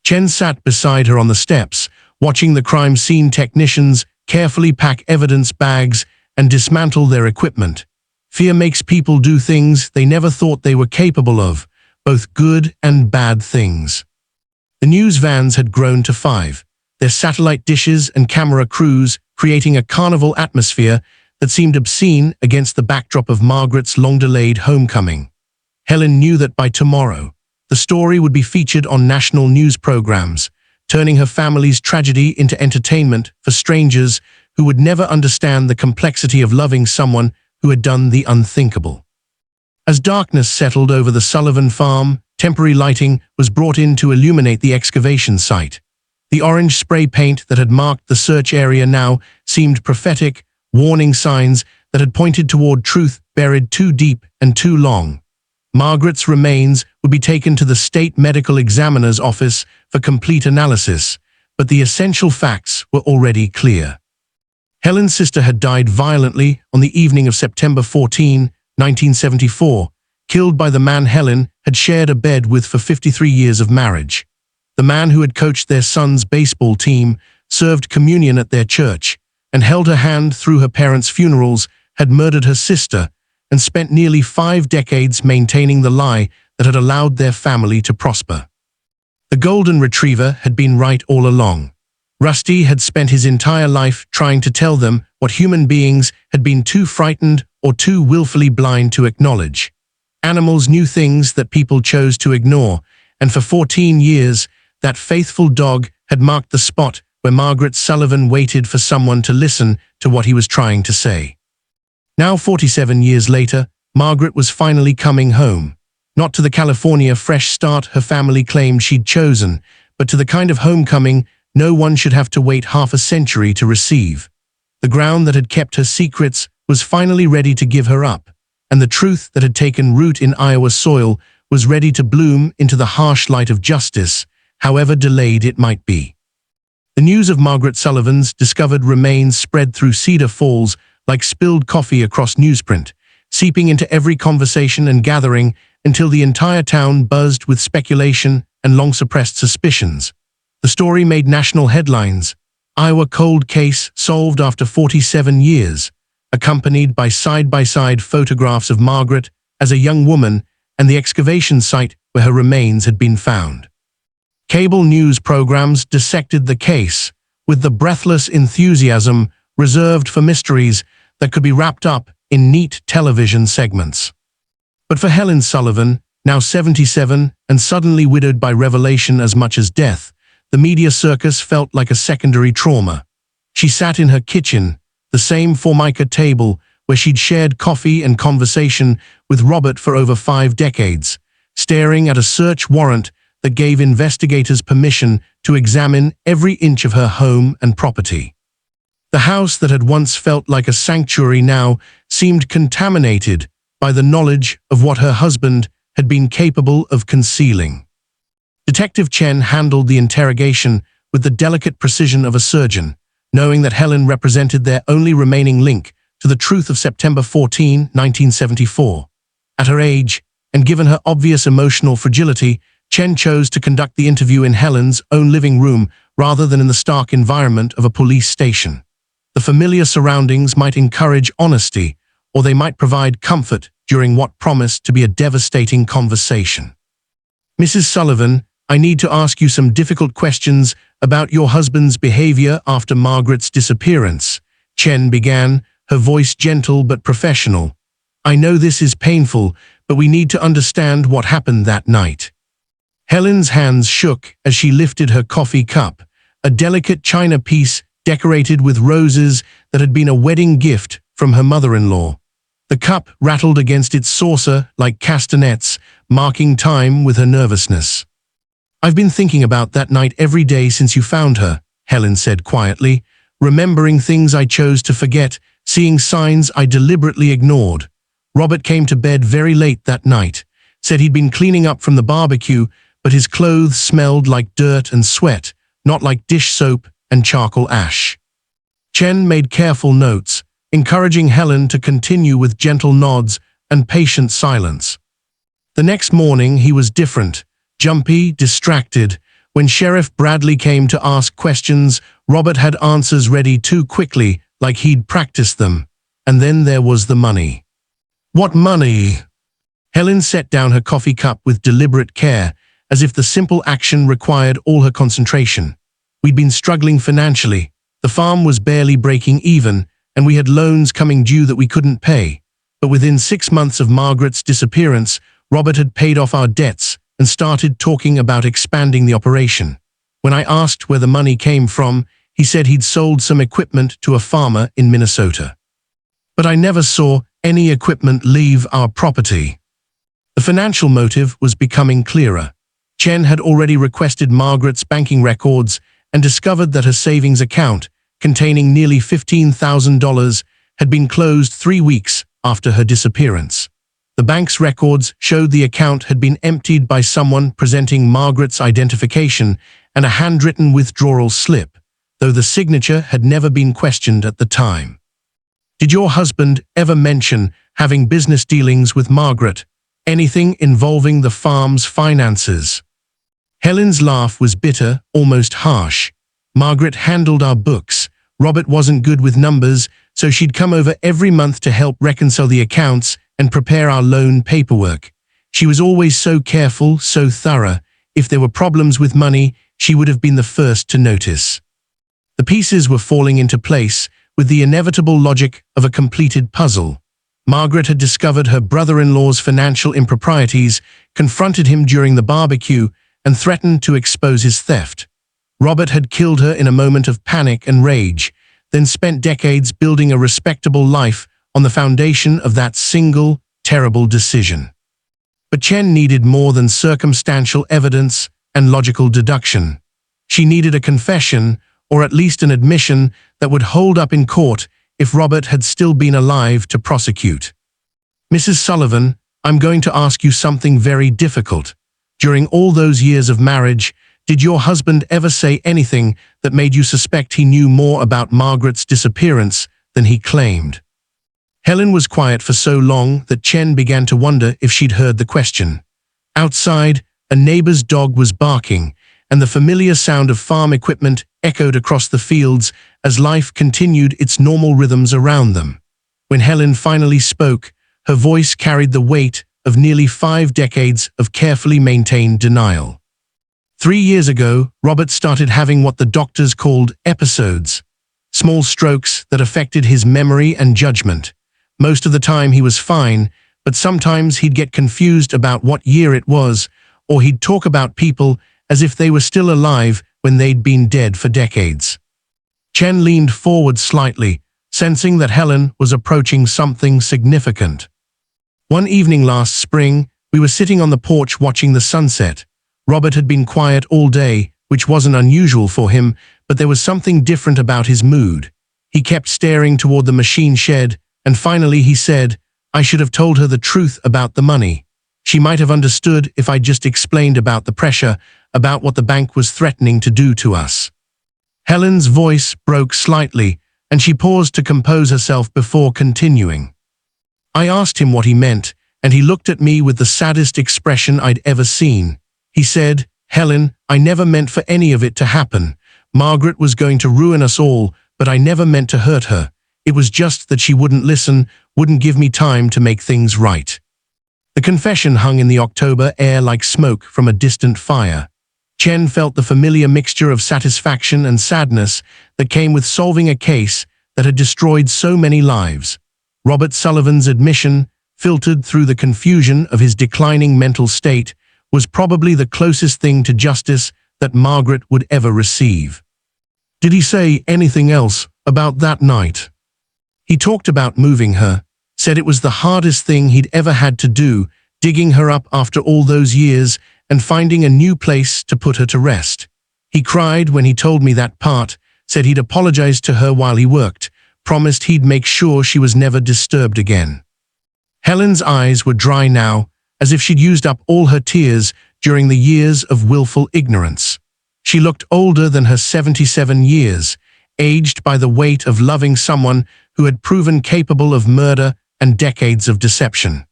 Chen sat beside her on the steps, watching the crime scene technicians carefully pack evidence bags and dismantle their equipment. Fear makes people do things they never thought they were capable of, both good and bad things. The news vans had grown to 5, their satellite dishes and camera crews creating a carnival atmosphere that seemed obscene against the backdrop of Margaret's long-delayed homecoming. Helen knew that by tomorrow, the story would be featured on national news programs, turning her family's tragedy into entertainment for strangers who would never understand the complexity of loving someone who had done the unthinkable. As darkness settled over the Sullivan farm, temporary lighting was brought in to illuminate the excavation site. The orange spray paint that had marked the search area now seemed prophetic, warning signs that had pointed toward truth buried too deep and too long. Margaret's remains would be taken to the state medical examiner's office for complete analysis, but the essential facts were already clear. Helen's sister had died violently on the evening of September 14, 1974, killed by the man Helen had shared a bed with for 53 years of marriage. The man who had coached their son's baseball team, served communion at their church, and held her hand through her parents' funerals, had murdered her sister and spent nearly 5 decades maintaining the lie that had allowed their family to prosper. The golden retriever had been right all along. Rusty had spent his entire life trying to tell them what human beings had been too frightened or too willfully blind to acknowledge. Animals knew things that people chose to ignore, and for 14 years, that faithful dog had marked the spot where Margaret Sullivan waited for someone to listen to what he was trying to say. Now 47 years later, Margaret was finally coming home. Not to the California fresh start her family claimed she'd chosen, but to the kind of homecoming no one should have to wait half a century to receive. The ground that had kept her secrets was finally ready to give her up, and the truth that had taken root in Iowa soil was ready to bloom into the harsh light of justice, however delayed it might be. The news of Margaret Sullivan's discovered remains spread through Cedar Falls like spilled coffee across newsprint, seeping into every conversation and gathering until the entire town buzzed with speculation and long-suppressed suspicions. The story made national headlines. Iowa cold case solved after 47 years, accompanied by side-by-side photographs of Margaret as a young woman and the excavation site where her remains had been found. Cable news programs dissected the case with the breathless enthusiasm reserved for mysteries that could be wrapped up in neat television segments. But for Helen Sullivan, now 77 and suddenly widowed by revelation as much as death, the media circus felt like a secondary trauma. She sat in her kitchen, the same Formica table where she'd shared coffee and conversation with Robert for over 5 decades, staring at a search warrant that gave investigators permission to examine every inch of her home and property. The house that had once felt like a sanctuary now seemed contaminated by the knowledge of what her husband had been capable of concealing. Detective Chen handled the interrogation with the delicate precision of a surgeon, knowing that Helen represented their only remaining link to the truth of September 14, 1974. At her age, and given her obvious emotional fragility, Chen chose to conduct the interview in Helen's own living room rather than in the stark environment of a police station. The familiar surroundings might encourage honesty, or they might provide comfort during what promised to be a devastating conversation. "Mrs. Sullivan, I need to ask you some difficult questions about your husband's behavior after Margaret's disappearance," Chen began, her voice gentle but professional. "I know this is painful, but we need to understand what happened that night." Helen's hands shook as she lifted her coffee cup, a delicate china piece decorated with roses that had been a wedding gift from her mother-in-law. The cup rattled against its saucer like castanets, marking time with her nervousness. "I've been thinking about that night every day since you found her," Helen said quietly, "remembering things I chose to forget, seeing signs I deliberately ignored. Robert came to bed very late that night, said he'd been cleaning up from the barbecue, but his clothes smelled like dirt and sweat, not like dish soap and charcoal ash." Chen made careful notes, encouraging Helen to continue with gentle nods and patient silence. "The next morning he was different, jumpy, distracted, When Sheriff Bradley came to ask questions, Robert had answers ready too quickly, like he'd practiced them. And then there was the money. What money? Helen set down her coffee cup with deliberate care, as if the simple action required all her concentration. We'd been struggling financially. The farm was barely breaking even, and we had loans coming due that we couldn't pay. But within 6 months of Margaret's disappearance, Robert had paid off our debts and started talking about expanding the operation. When I asked where the money came from, he said he'd sold some equipment to a farmer in Minnesota. But I never saw any equipment leave our property. The financial motive was becoming clearer. Chen had already requested Margaret's banking records and discovered that her savings account, containing nearly $15,000, had been closed 3 weeks after her disappearance. The bank's records showed the account had been emptied by someone presenting Margaret's identification and a handwritten withdrawal slip, though the signature had never been questioned at the time. Did your husband ever mention having business dealings with Margaret? Anything involving the farm's finances? Helen's laugh was bitter, almost harsh. Margaret handled our books. Robert wasn't good with numbers, so she'd come over every month to help reconcile the accounts and prepare our loan paperwork. She was always so careful, so thorough. If there were problems with money, she would have been the first to notice. The pieces were falling into place with the inevitable logic of a completed puzzle. Margaret had discovered her brother-in-law's financial improprieties, confronted him during the barbecue, and threatened to expose his theft. Robert had killed her in a moment of panic and rage, then spent decades building a respectable life on the foundation of that single, terrible decision. But Chen needed more than circumstantial evidence and logical deduction. She needed a confession, or at least an admission, that would hold up in court if Robert had still been alive to prosecute. Mrs. Sullivan, I'm going to ask you something very difficult. During all those years of marriage, did your husband ever say anything that made you suspect he knew more about Margaret's disappearance than he claimed? Helen was quiet for so long that Chen began to wonder if she'd heard the question. Outside, a neighbor's dog was barking, and the familiar sound of farm equipment echoed across the fields as life continued its normal rhythms around them. When Helen finally spoke, her voice carried the weight of nearly 5 decades of carefully maintained denial. 3 years ago, Robert started having what the doctors called episodes, small strokes that affected his memory and judgment. Most of the time he was fine, but sometimes he'd get confused about what year it was, or he'd talk about people as if they were still alive when they'd been dead for decades. Chen leaned forward slightly, sensing that Helen was approaching something significant. One evening last spring, we were sitting on the porch watching the sunset. Robert had been quiet all day, which wasn't unusual for him, but there was something different about his mood. He kept staring toward the machine shed, and finally he said, I should have told her the truth about the money. She might have understood if I just explained about the pressure, about what the bank was threatening to do to us. Helen's voice broke slightly, and she paused to compose herself before continuing. I asked him what he meant, and he looked at me with the saddest expression I'd ever seen. He said, Helen, I never meant for any of it to happen. Margaret was going to ruin us all, but I never meant to hurt her. It was just that she wouldn't listen, wouldn't give me time to make things right. The confession hung in the October air like smoke from a distant fire. Chen felt the familiar mixture of satisfaction and sadness that came with solving a case that had destroyed so many lives. Robert Sullivan's admission, filtered through the confusion of his declining mental state, was probably the closest thing to justice that Margaret would ever receive. Did he say anything else about that night? He talked about moving her, said it was the hardest thing he'd ever had to do, digging her up after all those years and finding a new place to put her to rest. He cried when he told me that part, said he'd apologized to her while he worked, promised he'd make sure she was never disturbed again. Helen's eyes were dry now, as if she'd used up all her tears during the years of willful ignorance. She looked older than her 77 years, aged by the weight of loving someone who had proven capable of murder and decades of deception.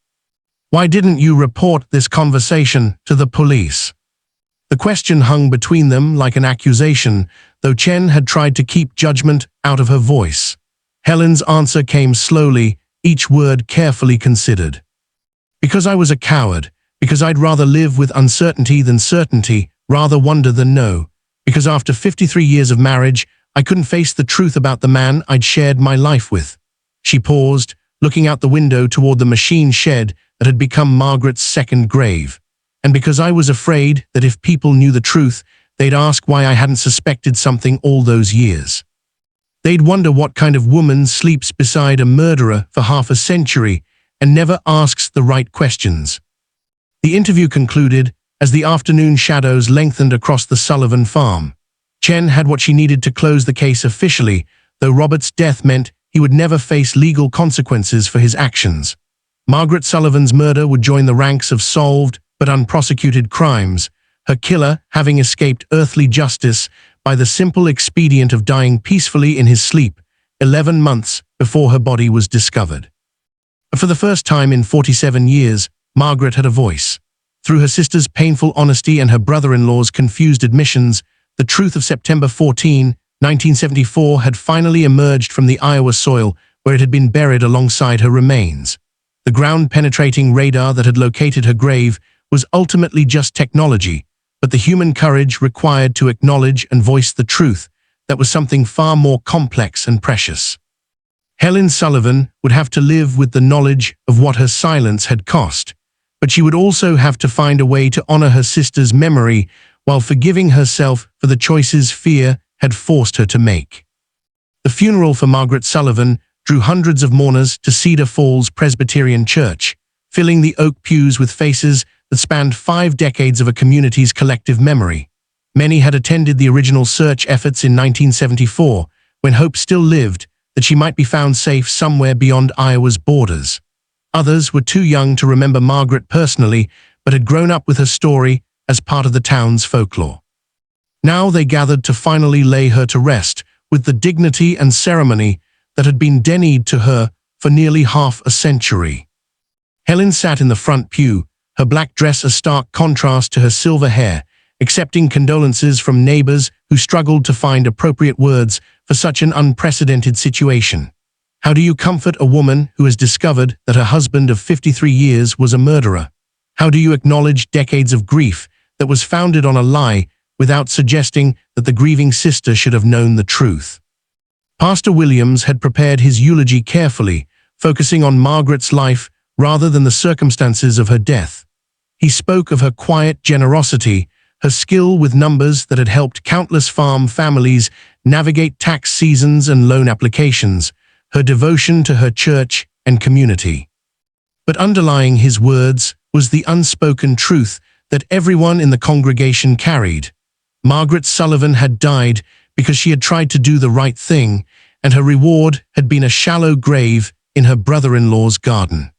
Why didn't you report this conversation to the police? The question hung between them like an accusation, though Chen had tried to keep judgment out of her voice. Helen's answer came slowly, each word carefully considered. Because I was a coward, because I'd rather live with uncertainty than certainty, rather wonder than know, because after 53 years of marriage, I couldn't face the truth about the man I'd shared my life with. She paused, looking out the window toward the machine shed that had become Margaret's second grave. And because I was afraid that if people knew the truth, they'd ask why I hadn't suspected something all those years. They'd wonder what kind of woman sleeps beside a murderer for half a century and never asks the right questions. The interview concluded as the afternoon shadows lengthened across the Sullivan farm. Chen had what she needed to close the case officially, though Robert's death meant he would never face legal consequences for his actions. Margaret Sullivan's murder would join the ranks of solved but unprosecuted crimes, her killer having escaped earthly justice by the simple expedient of dying peacefully in his sleep, 11 months before her body was discovered. For the first time in 47 years, Margaret had a voice. Through her sister's painful honesty and her brother-in-law's confused admissions, the truth of September 14, 1974 had finally emerged from the Iowa soil where it had been buried alongside her remains. The ground-penetrating radar that had located her grave was ultimately just technology, but the human courage required to acknowledge and voice the truth that was something far more complex and precious. Helen Sullivan would have to live with the knowledge of what her silence had cost, but she would also have to find a way to honor her sister's memory while forgiving herself for the choices fear had forced her to make. The funeral for Margaret Sullivan drew hundreds of mourners to Cedar Falls Presbyterian Church, filling the oak pews with faces that spanned 5 decades of a community's collective memory. Many had attended the original search efforts in 1974, when hope still lived that she might be found safe somewhere beyond Iowa's borders. Others were too young to remember Margaret personally, but had grown up with her story as part of the town's folklore. Now they gathered to finally lay her to rest with the dignity and ceremony that had been denied to her for nearly half a century. Helen sat in the front pew, her black dress a stark contrast to her silver hair, accepting condolences from neighbors who struggled to find appropriate words for such an unprecedented situation. How do you comfort a woman who has discovered that her husband of 53 years was a murderer? How do you acknowledge decades of grief that was founded on a lie without suggesting that the grieving sister should have known the truth? Pastor Williams had prepared his eulogy carefully, focusing on Margaret's life rather than the circumstances of her death. He spoke of her quiet generosity, her skill with numbers that had helped countless farm families navigate tax seasons and loan applications, her devotion to her church and community. But underlying his words was the unspoken truth that everyone in the congregation carried. Margaret Sullivan had died because she had tried to do the right thing, and her reward had been a shallow grave in her brother-in-law's garden.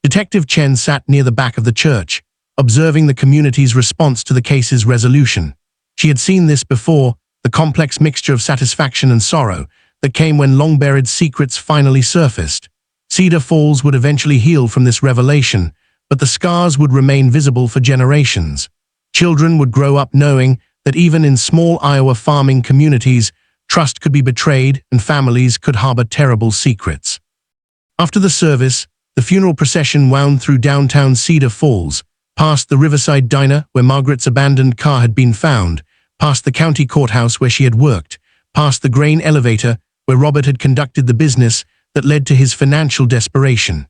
Detective Chen sat near the back of the church, observing the community's response to the case's resolution. She had seen this before, the complex mixture of satisfaction and sorrow that came when long-buried secrets finally surfaced. Cedar Falls would eventually heal from this revelation, but the scars would remain visible for generations. Children would grow up knowing that even in small Iowa farming communities, trust could be betrayed and families could harbor terrible secrets. After the service, the funeral procession wound through downtown Cedar Falls, past the Riverside Diner where Margaret's abandoned car had been found, past the county courthouse where she had worked, past the grain elevator where Robert had conducted the business that led to his financial desperation.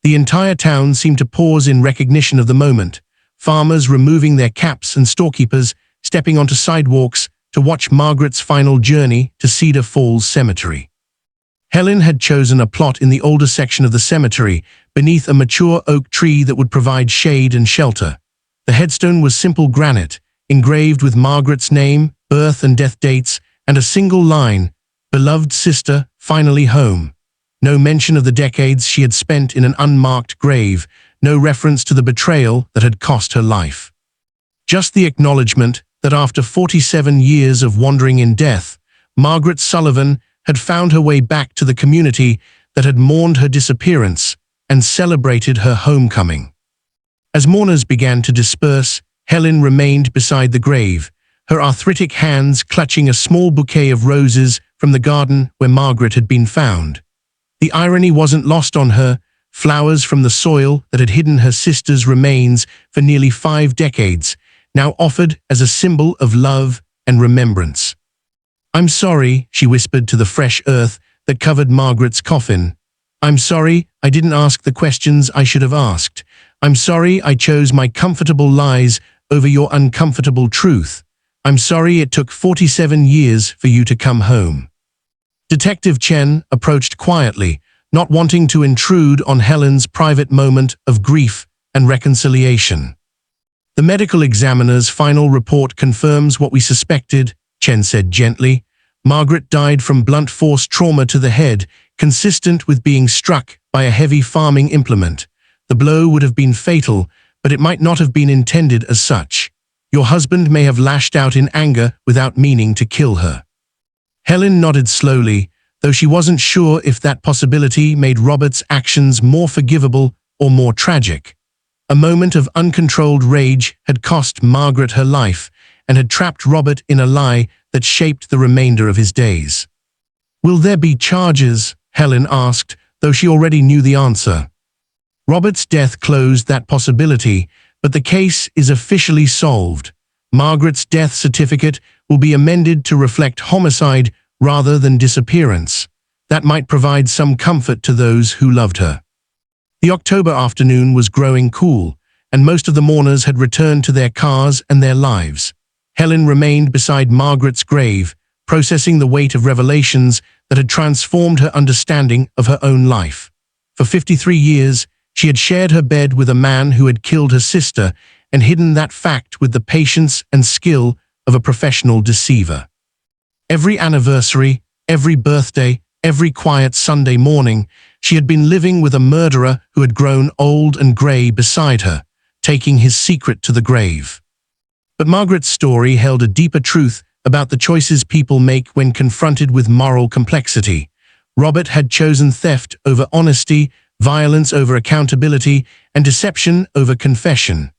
The entire town seemed to pause in recognition of the moment, farmers removing their caps and storekeepers stepping onto sidewalks to watch Margaret's final journey to Cedar Falls Cemetery. Helen had chosen a plot in the older section of the cemetery, beneath a mature oak tree that would provide shade and shelter. The headstone was simple granite, engraved with Margaret's name, birth and death dates, and a single line, "Beloved sister, finally home." No mention of the decades she had spent in an unmarked grave, no reference to the betrayal that had cost her life. Just the acknowledgement that after 47 years of wandering in death, Margaret Sullivan had found her way back to the community that had mourned her disappearance and celebrated her homecoming. As mourners began to disperse, Helen remained beside the grave, her arthritic hands clutching a small bouquet of roses from the garden where Margaret had been found. The irony wasn't lost on her. Flowers from the soil that had hidden her sister's remains for nearly 5 decades, now offered as a symbol of love and remembrance. "I'm sorry," she whispered to the fresh earth that covered Margaret's coffin. "I'm sorry I didn't ask the questions I should have asked. I'm sorry I chose my comfortable lies over your uncomfortable truth. I'm sorry it took 47 years for you to come home." Detective Chen approached quietly, not wanting to intrude on Helen's private moment of grief and reconciliation. "The medical examiner's final report confirms what we suspected," Chen said gently. "Margaret died from blunt force trauma to the head, consistent with being struck by a heavy farming implement. The blow would have been fatal, but it might not have been intended as such. Your husband may have lashed out in anger without meaning to kill her." Helen nodded slowly, though she wasn't sure if that possibility made Robert's actions more forgivable or more tragic. A moment of uncontrolled rage had cost Margaret her life and had trapped Robert in a lie that shaped the remainder of his days. "Will there be charges?" Helen asked, though she already knew the answer. Robert's death closed that possibility, but the case is officially solved. Margaret's death certificate will be amended to reflect homicide rather than disappearance. That might provide some comfort to those who loved her. The October afternoon was growing cool, and most of the mourners had returned to their cars and their lives. Helen remained beside Margaret's grave, processing the weight of revelations that had transformed her understanding of her own life. For 53 years, she had shared her bed with a man who had killed her sister and hidden that fact with the patience and skill of a professional deceiver. Every anniversary, every birthday, every quiet Sunday morning, she had been living with a murderer who had grown old and grey beside her, taking his secret to the grave. But Margaret's story held a deeper truth about the choices people make when confronted with moral complexity. Robert had chosen theft over honesty, violence over accountability, and deception over confession.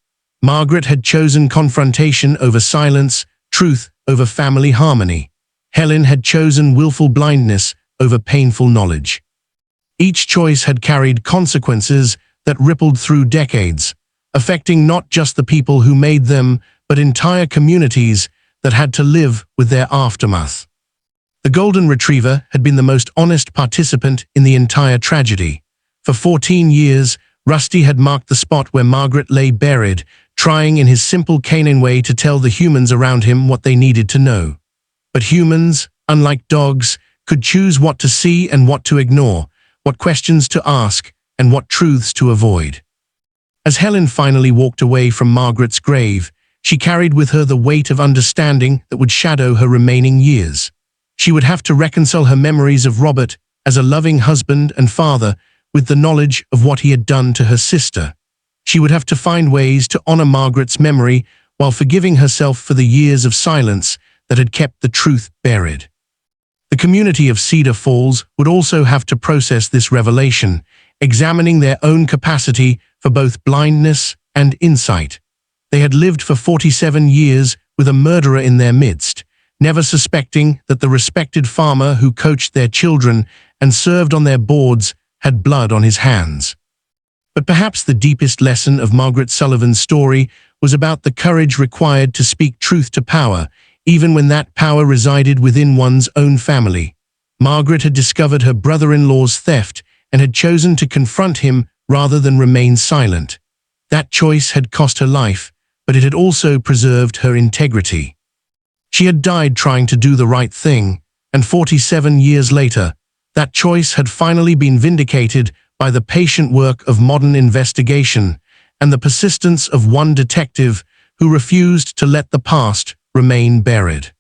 Margaret had chosen confrontation over silence, truth over family harmony. Helen had chosen willful blindness over painful knowledge. Each choice had carried consequences that rippled through decades, affecting not just the people who made them, but entire communities that had to live with their aftermath. The golden retriever had been the most honest participant in the entire tragedy. For 14 years, Rusty had marked the spot where Margaret lay buried, trying in his simple canine way to tell the humans around him what they needed to know. But humans, unlike dogs, could choose what to see and what to ignore, what questions to ask, and what truths to avoid. As Helen finally walked away from Margaret's grave, she carried with her the weight of understanding that would shadow her remaining years. She would have to reconcile her memories of Robert as a loving husband and father with the knowledge of what he had done to her sister. She would have to find ways to honor Margaret's memory while forgiving herself for the years of silence that had kept the truth buried. The community of Cedar Falls would also have to process this revelation, examining their own capacity for both blindness and insight. They had lived for 47 years with a murderer in their midst, never suspecting that the respected farmer who coached their children and served on their boards had blood on his hands. But perhaps the deepest lesson of Margaret Sullivan's story was about the courage required to speak truth to power, even when that power resided within one's own family. Margaret had discovered her brother-in-law's theft and had chosen to confront him rather than remain silent. That choice had cost her life, but it had also preserved her integrity. She had died trying to do the right thing, and 47 years later, that choice had finally been vindicated by the patient work of modern investigation and the persistence of one detective who refused to let the past remain buried.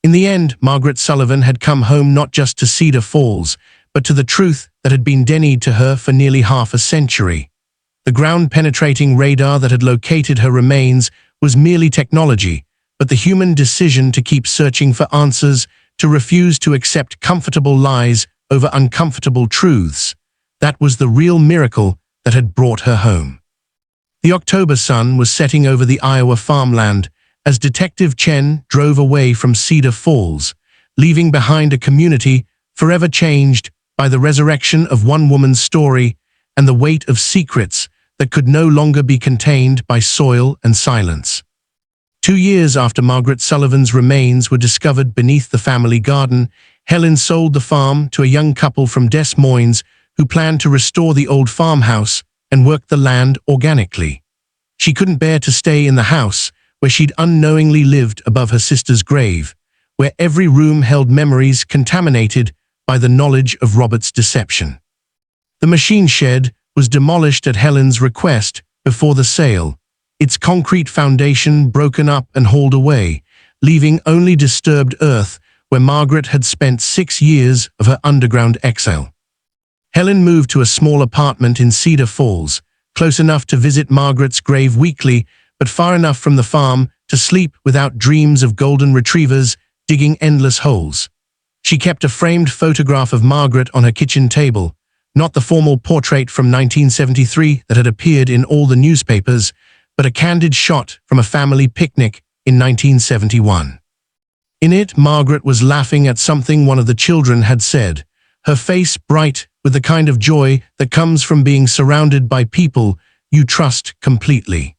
In the end, Margaret Sullivan had come home not just to Cedar Falls, but to the truth that had been denied to her for nearly half a century. The ground-penetrating radar that had located her remains was merely technology, but the human decision to keep searching for answers, to refuse to accept comfortable lies over uncomfortable truths, that was the real miracle that had brought her home. The October sun was setting over the Iowa farmland as Detective Chen drove away from Cedar Falls, leaving behind a community forever changed by the resurrection of one woman's story and the weight of secrets that could no longer be contained by soil and silence. 2 years after Margaret Sullivan's remains were discovered beneath the family garden, Helen sold the farm to a young couple from Des Moines who planned to restore the old farmhouse and work the land organically. She couldn't bear to stay in the house where she'd unknowingly lived above her sister's grave, where every room held memories contaminated by the knowledge of Robert's deception. The machine shed was demolished at Helen's request before the sale, its concrete foundation broken up and hauled away, leaving only disturbed earth where Margaret had spent 6 years of her underground exile. Helen moved to a small apartment in Cedar Falls, close enough to visit Margaret's grave weekly, but far enough from the farm to sleep without dreams of golden retrievers digging endless holes. She kept a framed photograph of Margaret on her kitchen table, not the formal portrait from 1973 that had appeared in all the newspapers, but a candid shot from a family picnic in 1971. In it, Margaret was laughing at something one of the children had said, her face bright with the kind of joy that comes from being surrounded by people you trust completely.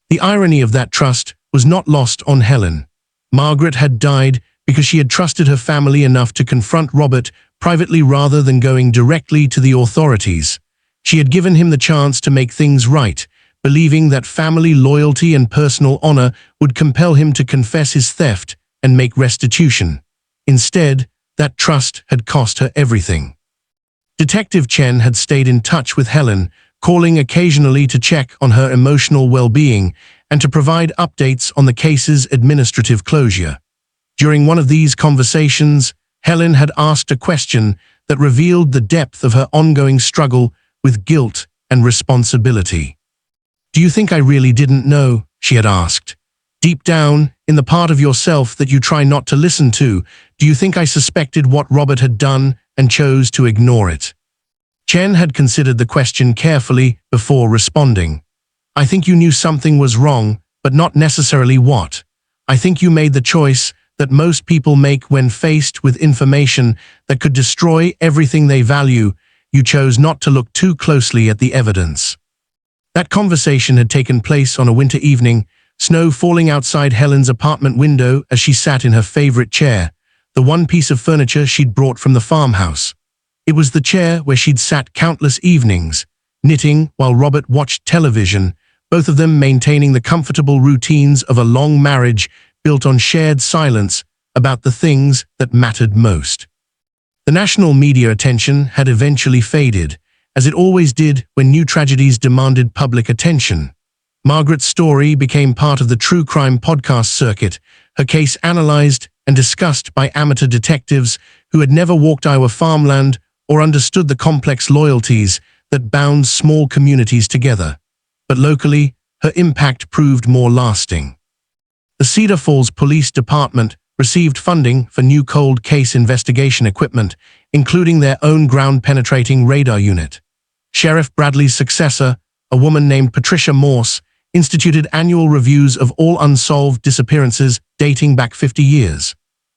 The irony of that trust was not lost on Helen. Margaret had died because she had trusted her family enough to confront Robert privately rather than going directly to the authorities. She had given him the chance to make things right, believing that family loyalty and personal honor would compel him to confess his theft and make restitution. Instead, that trust had cost her everything. Detective Chen had stayed in touch with Helen, calling occasionally to check on her emotional well-being and to provide updates on the case's administrative closure. During one of these conversations, Helen had asked a question that revealed the depth of her ongoing struggle with guilt and responsibility. "Do you think I really didn't know?" she had asked. "Deep down, in the part of yourself that you try not to listen to, do you think I suspected what Robert had done and chose to ignore it?" Chen had considered the question carefully before responding. "I think you knew something was wrong, but not necessarily what. I think you made the choice that most people make when faced with information that could destroy everything they value. You chose not to look too closely at the evidence." That conversation had taken place on a winter evening, snow falling outside Helen's apartment window as she sat in her favorite chair, the one piece of furniture she'd brought from the farmhouse. It was the chair where she'd sat countless evenings, knitting while Robert watched television, both of them maintaining the comfortable routines of a long marriage built on shared silence about the things that mattered most. The national media attention had eventually faded, as it always did when new tragedies demanded public attention. Margaret's story became part of the true crime podcast circuit, her case analyzed and discussed by amateur detectives who had never walked Iowa farmland or understood the complex loyalties that bound small communities together. But locally, her impact proved more lasting. The Cedar Falls Police Department received funding for new cold case investigation equipment, including their own ground-penetrating radar unit. Sheriff Bradley's successor, a woman named Patricia Morse, instituted annual reviews of all unsolved disappearances dating back 50 years.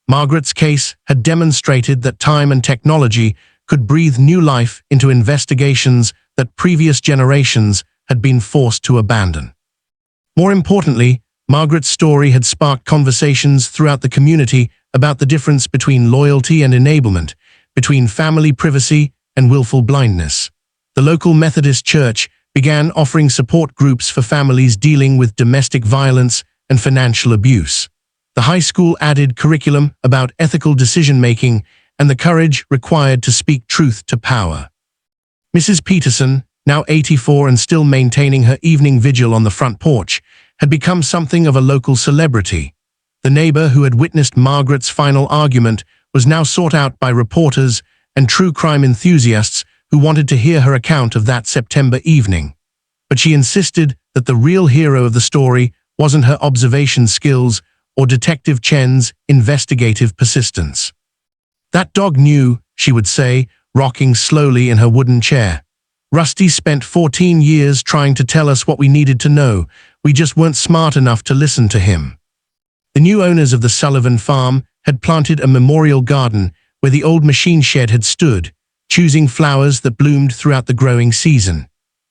Margaret's case had demonstrated that time and technology could breathe new life into investigations that previous generations had been forced to abandon. More importantly, Margaret's story had sparked conversations throughout the community about the difference between loyalty and enablement, between family privacy and willful blindness. The local Methodist Church began offering support groups for families dealing with domestic violence and financial abuse. The high school added curriculum about ethical decision-making and the courage required to speak truth to power. Mrs. Peterson, now 84 and still maintaining her evening vigil on the front porch, had become something of a local celebrity. The neighbor who had witnessed Margaret's final argument was now sought out by reporters and true crime enthusiasts who wanted to hear her account of that September evening. But she insisted that the real hero of the story wasn't her observation skills or Detective Chen's investigative persistence. "That dog knew," she would say, rocking slowly in her wooden chair. Rusty spent 14 years trying to tell us what we needed to know. We just weren't smart enough to listen to him. The new owners of the Sullivan farm had planted a memorial garden where the old machine shed had stood, choosing flowers that bloomed throughout the growing season.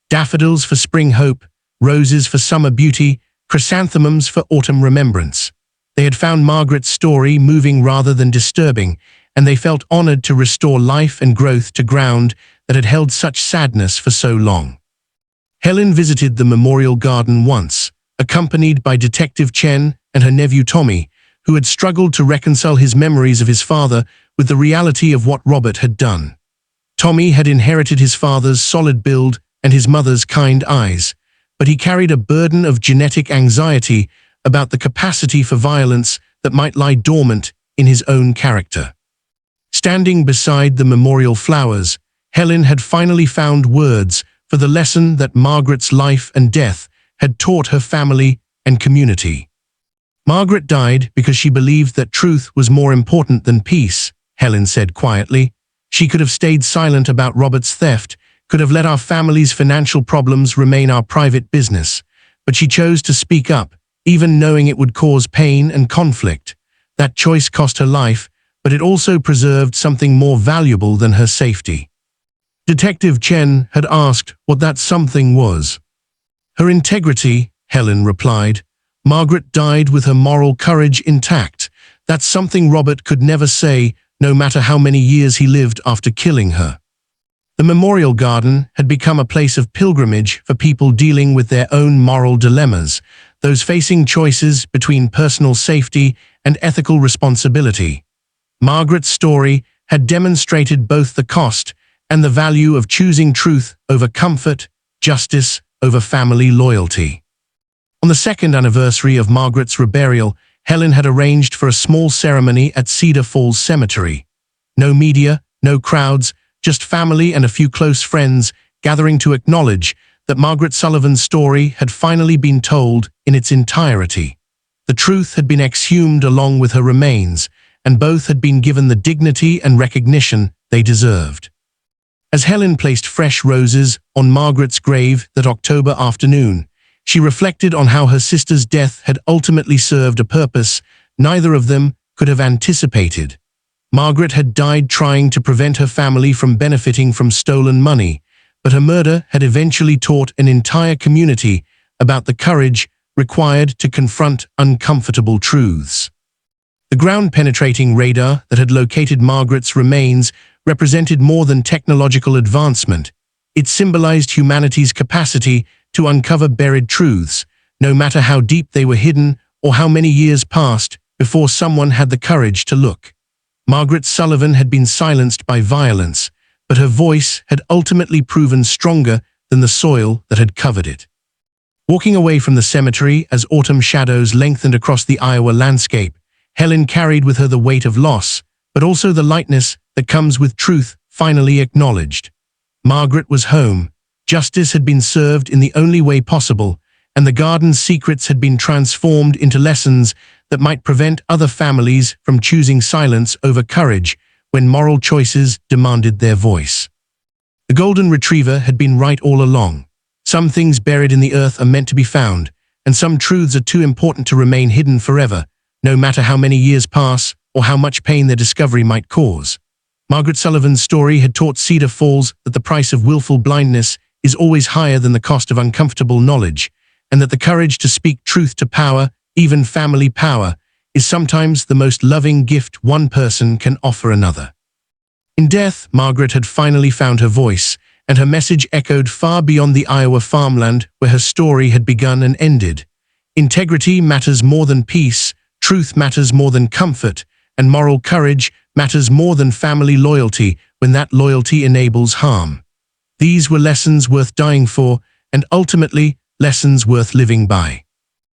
Daffodils for spring hope, roses for summer beauty, chrysanthemums for autumn remembrance. They had found Margaret's story moving rather than disturbing, and they felt honored to restore life and growth to ground that had held such sadness for so long. Helen visited the memorial garden once, accompanied by Detective Chen and her nephew Tommy, who had struggled to reconcile his memories of his father with the reality of what Robert had done. Tommy had inherited his father's solid build and his mother's kind eyes, but he carried a burden of genetic anxiety about the capacity for violence that might lie dormant in his own character. Standing beside the memorial flowers, Helen had finally found words for the lesson that Margaret's life and death had taught her family and community. Margaret died because she believed that truth was more important than peace, Helen said quietly. She could have stayed silent about Robert's theft, could have let our family's financial problems remain our private business, but she chose to speak up, even knowing it would cause pain and conflict. That choice cost her life, but it also preserved something more valuable than her safety. Detective Chen had asked what that something was. Her integrity, Helen replied. Margaret died with her moral courage intact. That's something Robert could never say, no matter how many years he lived after killing her. The memorial garden had become a place of pilgrimage for people dealing with their own moral dilemmas, those facing choices between personal safety and ethical responsibility. Margaret's story had demonstrated both the cost and the value of choosing truth over comfort, justice over family loyalty. On the second anniversary of Margaret's reburial, Helen had arranged for a small ceremony at Cedar Falls Cemetery. No media, no crowds, just family and a few close friends gathering to acknowledge that Margaret Sullivan's story had finally been told in its entirety. The truth had been exhumed along with her remains, and both had been given the dignity and recognition they deserved. As Helen placed fresh roses on Margaret's grave that October afternoon, she reflected on how her sister's death had ultimately served a purpose neither of them could have anticipated. Margaret had died trying to prevent her family from benefiting from stolen money, but her murder had eventually taught an entire community about the courage required to confront uncomfortable truths. The ground-penetrating radar that had located Margaret's remains represented more than technological advancement. It symbolized humanity's capacity to uncover buried truths, no matter how deep they were hidden or how many years passed before someone had the courage to look. Margaret Sullivan had been silenced by violence, but her voice had ultimately proven stronger than the soil that had covered it. Walking away from the cemetery as autumn shadows lengthened across the Iowa landscape, Helen carried with her the weight of loss, but also the lightness that comes with truth finally acknowledged. Margaret was home, justice had been served in the only way possible, and the garden's secrets had been transformed into lessons that might prevent other families from choosing silence over courage when moral choices demanded their voice. The golden retriever had been right all along. Some things buried in the earth are meant to be found, and some truths are too important to remain hidden forever, no matter how many years pass or how much pain their discovery might cause. Margaret Sullivan's story had taught Cedar Falls that the price of willful blindness is always higher than the cost of uncomfortable knowledge, and that the courage to speak truth to power, even family power, is sometimes the most loving gift one person can offer another. In death, Margaret had finally found her voice, and her message echoed far beyond the Iowa farmland where her story had begun and ended. Integrity matters more than peace, truth matters more than comfort, and moral courage matters more than family loyalty when that loyalty enables harm. These were lessons worth dying for, and ultimately, lessons worth living by.